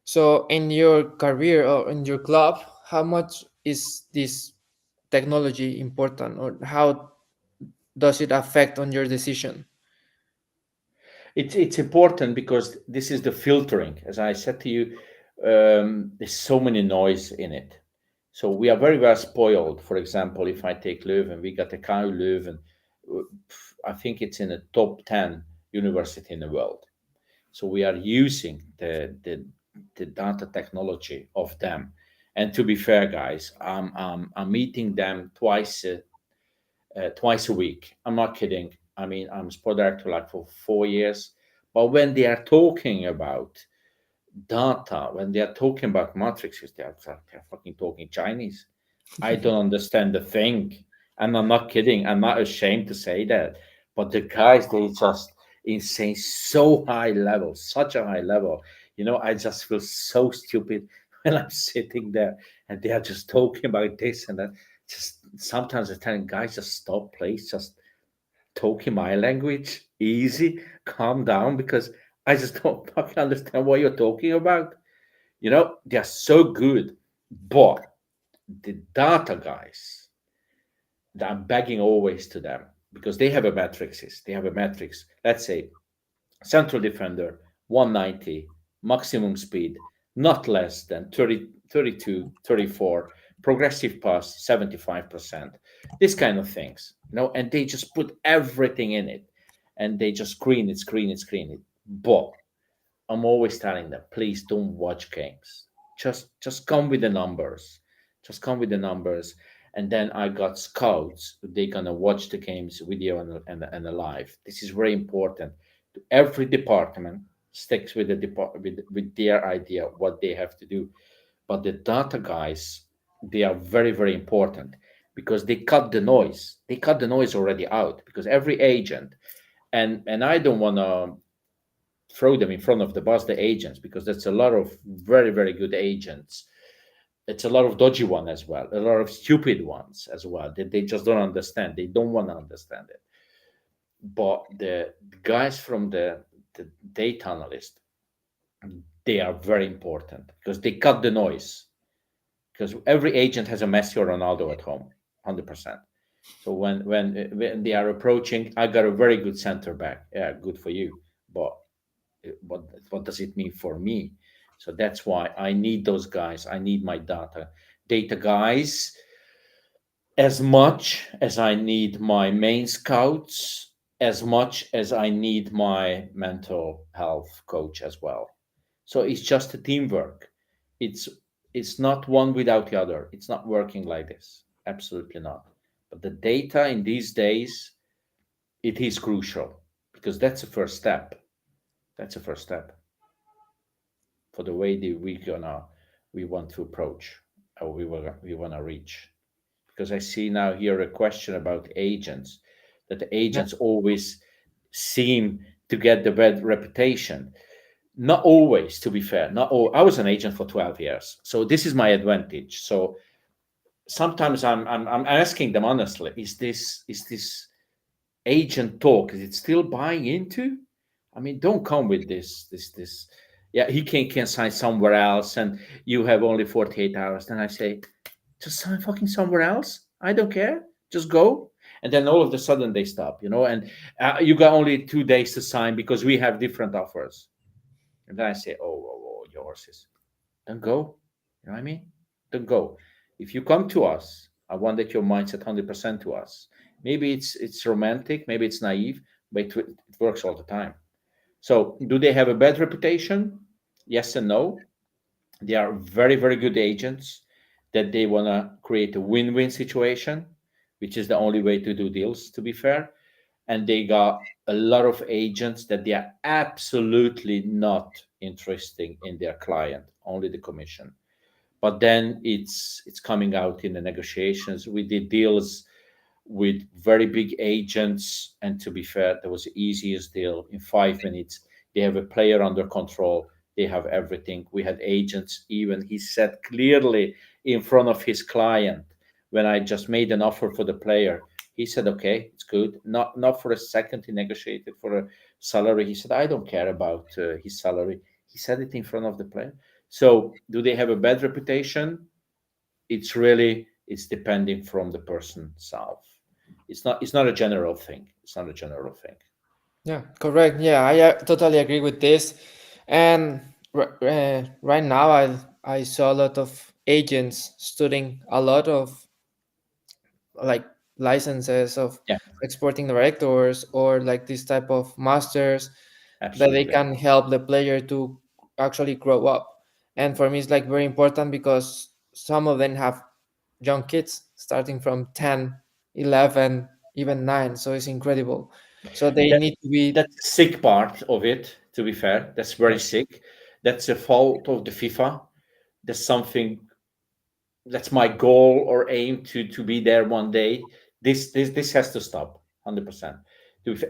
So in your career or in your club, how much is this technology important, or how does it affect on your decision? It's important because this is the filtering. As I said to you, there's so many noise in it. So we are very well spoiled. For example, if I take Leuven, we got a KU Leuven. I think it's in the top 10 university in the world. So we are using the data technology of them. And to be fair, guys, I'm meeting them twice a week. I'm not kidding. I mean, I'm sport director like for 4 years. But when they are talking about data, when they are talking about matrices, they're fucking talking Chinese. I don't understand the thing. And I'm not kidding. I'm not ashamed to say that. But the guys, they just insane, so high level, such a high level. I just feel so stupid when I'm sitting there and they are just talking about this and that. Just sometimes I tell them, guys, just stop, please. Just talking my language, easy, calm down, because I just don't fucking understand what you're talking about. They're so good, but the data guys, I'm begging always to them, because they have a matrices. They have a matrix. Let's say central defender 190, maximum speed not less than 30, 32, 34, progressive pass 75%. This kind of things, and they just put everything in it, and they just screen it. But I'm always telling them, please don't watch games. Just come with the numbers. Just come with the numbers. And then I got scouts. They're gonna watch the games video and live. This is very important. Every department sticks with the with their idea what they have to do. But the data guys, they are very, very important because they cut the noise. They cut the noise already out because every agent, and I don't want to throw them in front of the bus, the agents, because that's a lot of very, very good agents. It's a lot of dodgy one as well, a lot of stupid ones as well that they just don't understand. They don't want to understand it. But the guys from the data analyst, they are very important because they cut the noise. Because every agent has a Messi or Ronaldo at home, 100%. So when they are approaching, I got a very good center back. Yeah, good for you. But what does it mean for me? So that's why I need those guys. I need my data guys as much as I need my main scouts, as much as I need my mental health coach as well. So it's just a teamwork. It's it's not one without the other. It's not working like this. Absolutely not. But the data in these days, it is crucial because that's the first step. That's the first step for the way that we want to approach or we want to reach. Because I see now here a question about agents, that the Yeah. agents always seem to get the bad reputation. Not always, to be fair. Not all. I was an agent for 12 years, so this is my advantage. So sometimes I'm asking them honestly: is this agent talk? Is it still buying into? I mean, don't come with this. Yeah, he can sign somewhere else, and you have only 48 hours. Then I say, just sign fucking somewhere else. I don't care. Just go. And then all of a sudden they stop, and you got only 2 days to sign because we have different offers. And then I say, oh, your horses, don't go. You know what I mean? Don't go. If you come to us, I want that your mindset 100% to us. Maybe it's romantic, maybe it's naive, but it works all the time. So, do they have a bad reputation? Yes and no. They are very, very good agents that they want to create a win-win situation, which is the only way to do deals, to be fair. And they got a lot of agents that they are absolutely not interested in their client, only the commission. But then it's coming out in the negotiations. We did deals with very big agents, and to be fair, that was the easiest deal. In 5 minutes they have a player under control, they have everything. We had agents, even he said clearly in front of his client, when I just made an offer for the player, he said, okay, it's good. Not for a second he negotiated for a salary. He said, I don't care about his salary. He said it in front of the player. So do they have a bad reputation? It's depending from the person self. It's not a general thing. It's not a general thing. Yeah, correct. Yeah, I totally agree with this. And right now, I saw a lot of agents studying a lot of like licenses of Yeah, exporting directors or like this type of masters that they absolutely. can help the player to actually grow up. And for me, it's like very important because some of them have young kids starting from 10, 11, even 9. So it's incredible. So they That need to be, that's the sick part of it, to be fair. That's very yeah, sick. That's a fault of the FIFA. That's something that's my goal or aim to be there one day. This has to stop 100%.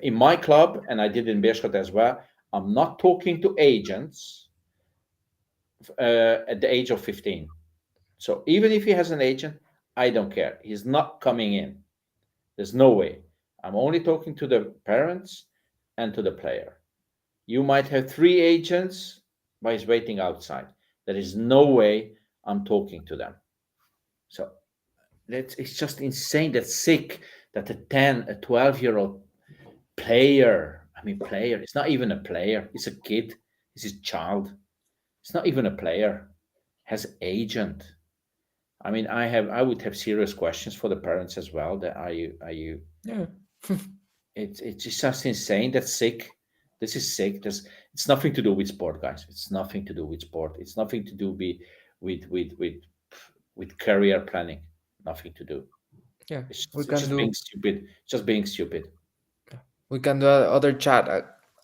In my club, and I did in Beerschot as well, I'm not talking to agents at the age of 15. So even if he has an agent, I don't care. He's not coming in. There's no way. I'm only talking to the parents and to the player. You might have 3 agents, but he's waiting outside. There is no way I'm talking to them. So it's just insane. That's sick that a 10, a 12-year-old player, I mean, player, it's not even a player, it's a kid, it's his child. It's not even a player, has agent. I mean, I would have serious questions for the parents as well. That are you yeah. it's just insane. That's sick. This is sick. It's nothing to do with sport, guys. It's nothing to do with sport. It's nothing to do with with with with career planning. nothing to do. Yeah, we It's can just being do. stupid. Just being stupid. We can do other chat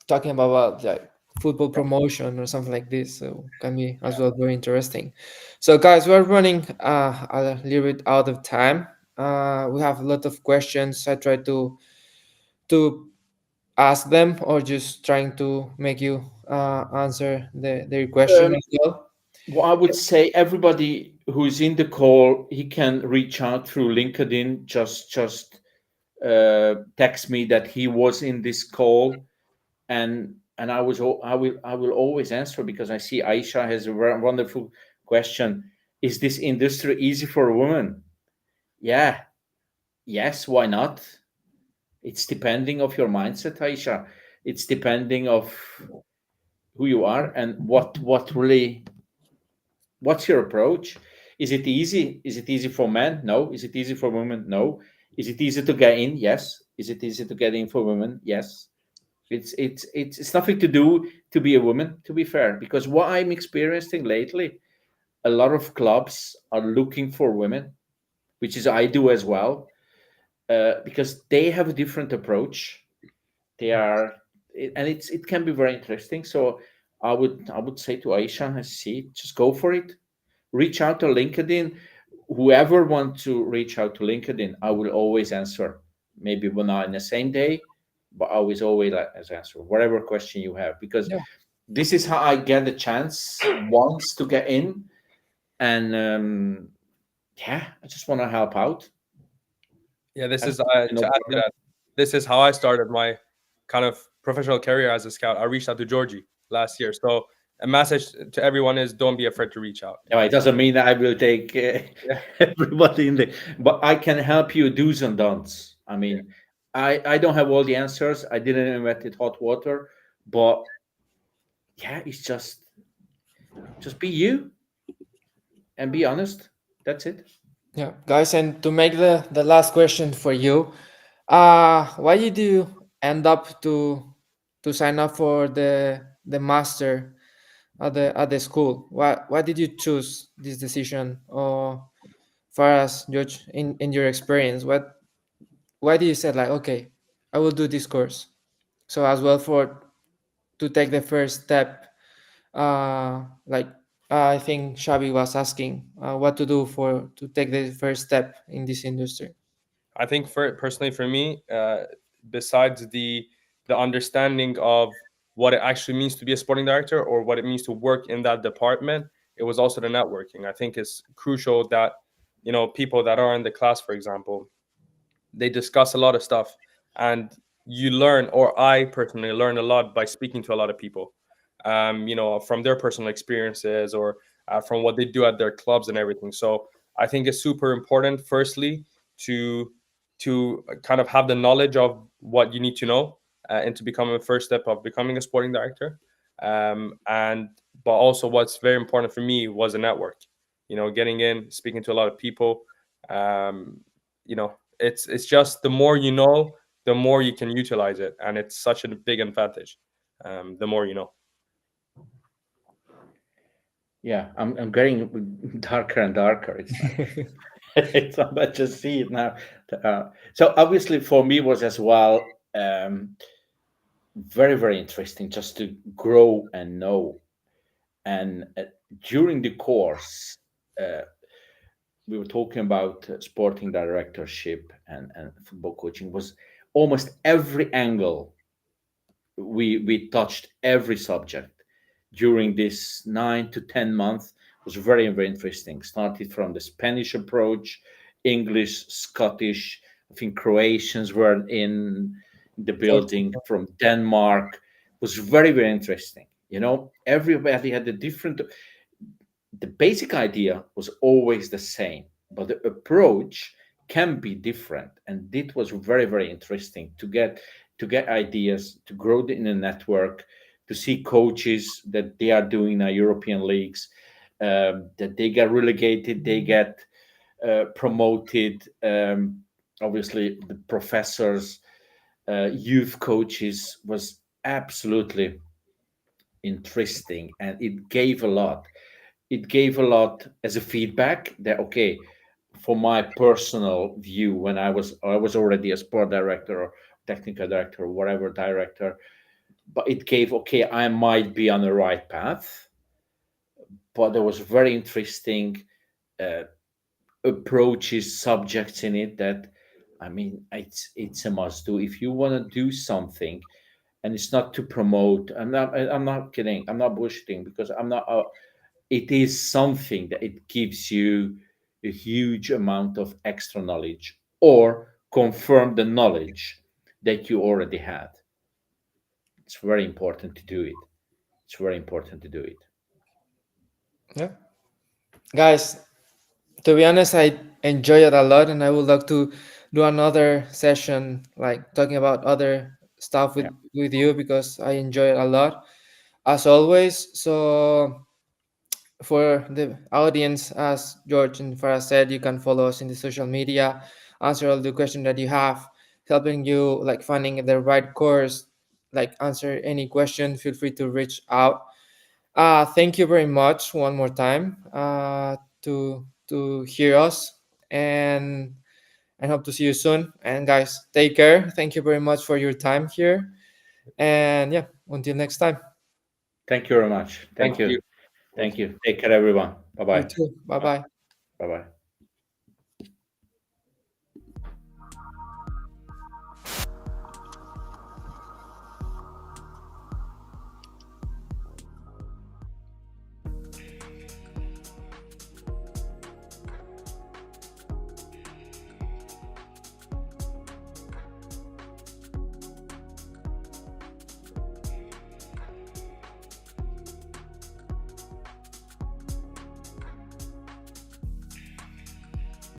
talking about like football Yeah. promotion or something like this. So can be as well very interesting. So guys, we're running a little bit out of time. We have a lot of questions. I try to ask them or just trying to make you answer their question Um, as well. well, I would say everybody who's in the call, he can reach out through LinkedIn. Just text me that he was in this call, and I will always answer, because I see Aisha has a wonderful question. Is this industry easy for a woman? Yeah, yes. Why not? It's depending of your mindset, Aisha. It's depending of who you are and what really, what's your approach. Is it easy? Is it easy for men? No. Is it easy for women? No. Is it easy to get in? Yes. Is it easy to get in for women? Yes. It's nothing to do to be a woman, to be fair, because what I'm experiencing lately, a lot of clubs are looking for women, which is I do as well, because they have a different approach. They are, and it can be very interesting. So I would say to Aisha, I see, just go for it. Reach out to LinkedIn. Whoever wants to reach out to LinkedIn, I will always answer. Maybe we're not in the same day, but I always like as answer whatever question you have, because Yeah, this is how I get a chance once to get in, and yeah, I just want to help out. Yeah, this That's is no to add to problem. that. This is how I started my kind of professional career as a scout. I reached out to Georgie last year. So a message to everyone is don't be afraid to reach out. No, it doesn't mean that I will take Yeah. everybody in the, but I can help you do's and don'ts. I Yeah. mean, I don't have all the answers. I didn't invent it hot water, but yeah, it's just be you and be honest. That's it. yeah, guys, and to make the last question for you, why did you end up to sign up for the master at the school? Why did you choose this decision? Or far as George in your experience, why did you say like, okay, I will do this course? So as well for to take the first step, like I think Xavi was asking what to do for to take the first step in this industry. I think for personally for me, besides the understanding of what it actually means to be a sporting director or what it means to work in that department, it was also the networking. I think it's crucial that people that are in the class, for example, they discuss a lot of stuff, and you learn, or I personally learn a lot by speaking to a lot of people, from their personal experiences or from what they do at their clubs and everything. So I think it's super important, firstly, to kind of have the knowledge of what you need to know, and to become a first step of becoming a sporting director. And but also what's very important for me was a network, getting in, speaking to a lot of people. um, it's just the more you know, the more you can utilize it, and it's such a big advantage. The more you know. Yeah, I'm getting darker and darker. It's not. It's not. I just see it now. Uh, so obviously for me was as well, very very interesting just to grow and know. And during the course, uh, we were talking about sporting directorship and football coaching. Was almost every angle, we touched every subject during this 9 to 10 months. Was very very interesting. Started from the Spanish approach, English, Scottish. I think Croatians were in the building Portugal. from Denmark. Was very very interesting. Everybody had a different. The basic idea was always the same, but the approach can be different, and it was very very interesting to get ideas, to grow in a network, to see coaches that they are doing in European leagues, that they get relegated, they get promoted. Obviously, the professors, youth coaches was absolutely interesting, and it gave a lot as a feedback that, okay, for my personal view, when I was already a sport director or technical director or whatever director, but it gave, okay, I might be on the right path, but there was very interesting uh, approaches, subjects in it that, I mean, it's a must do if you want to do something. And it's not to promote. I'm not kidding. I'm not bullshitting, because I'm not. It is something that it gives you a huge amount of extra knowledge, or confirm the knowledge that you already had. It's very important to do it. It's very important to do it. Yeah, guys. To be honest, I enjoy it a lot, and I would like to do another session, like talking about other stuff Yeah. with you, because I enjoy it a lot, as always. So for the audience, as George and Farah said, you can follow us in the social media, answer all the questions that you have, helping you like finding the right course, like answer any question. Feel free to reach out. Thank you very much one more time to hear us, and hope to see you soon. And guys, take care. Thank you very much for your time here. And yeah, until next time. Thank you very much. Thank Thank you. you. Thank Thank you. you. Take care, everyone. Bye You bye. too. Bye Bye. bye. Bye bye.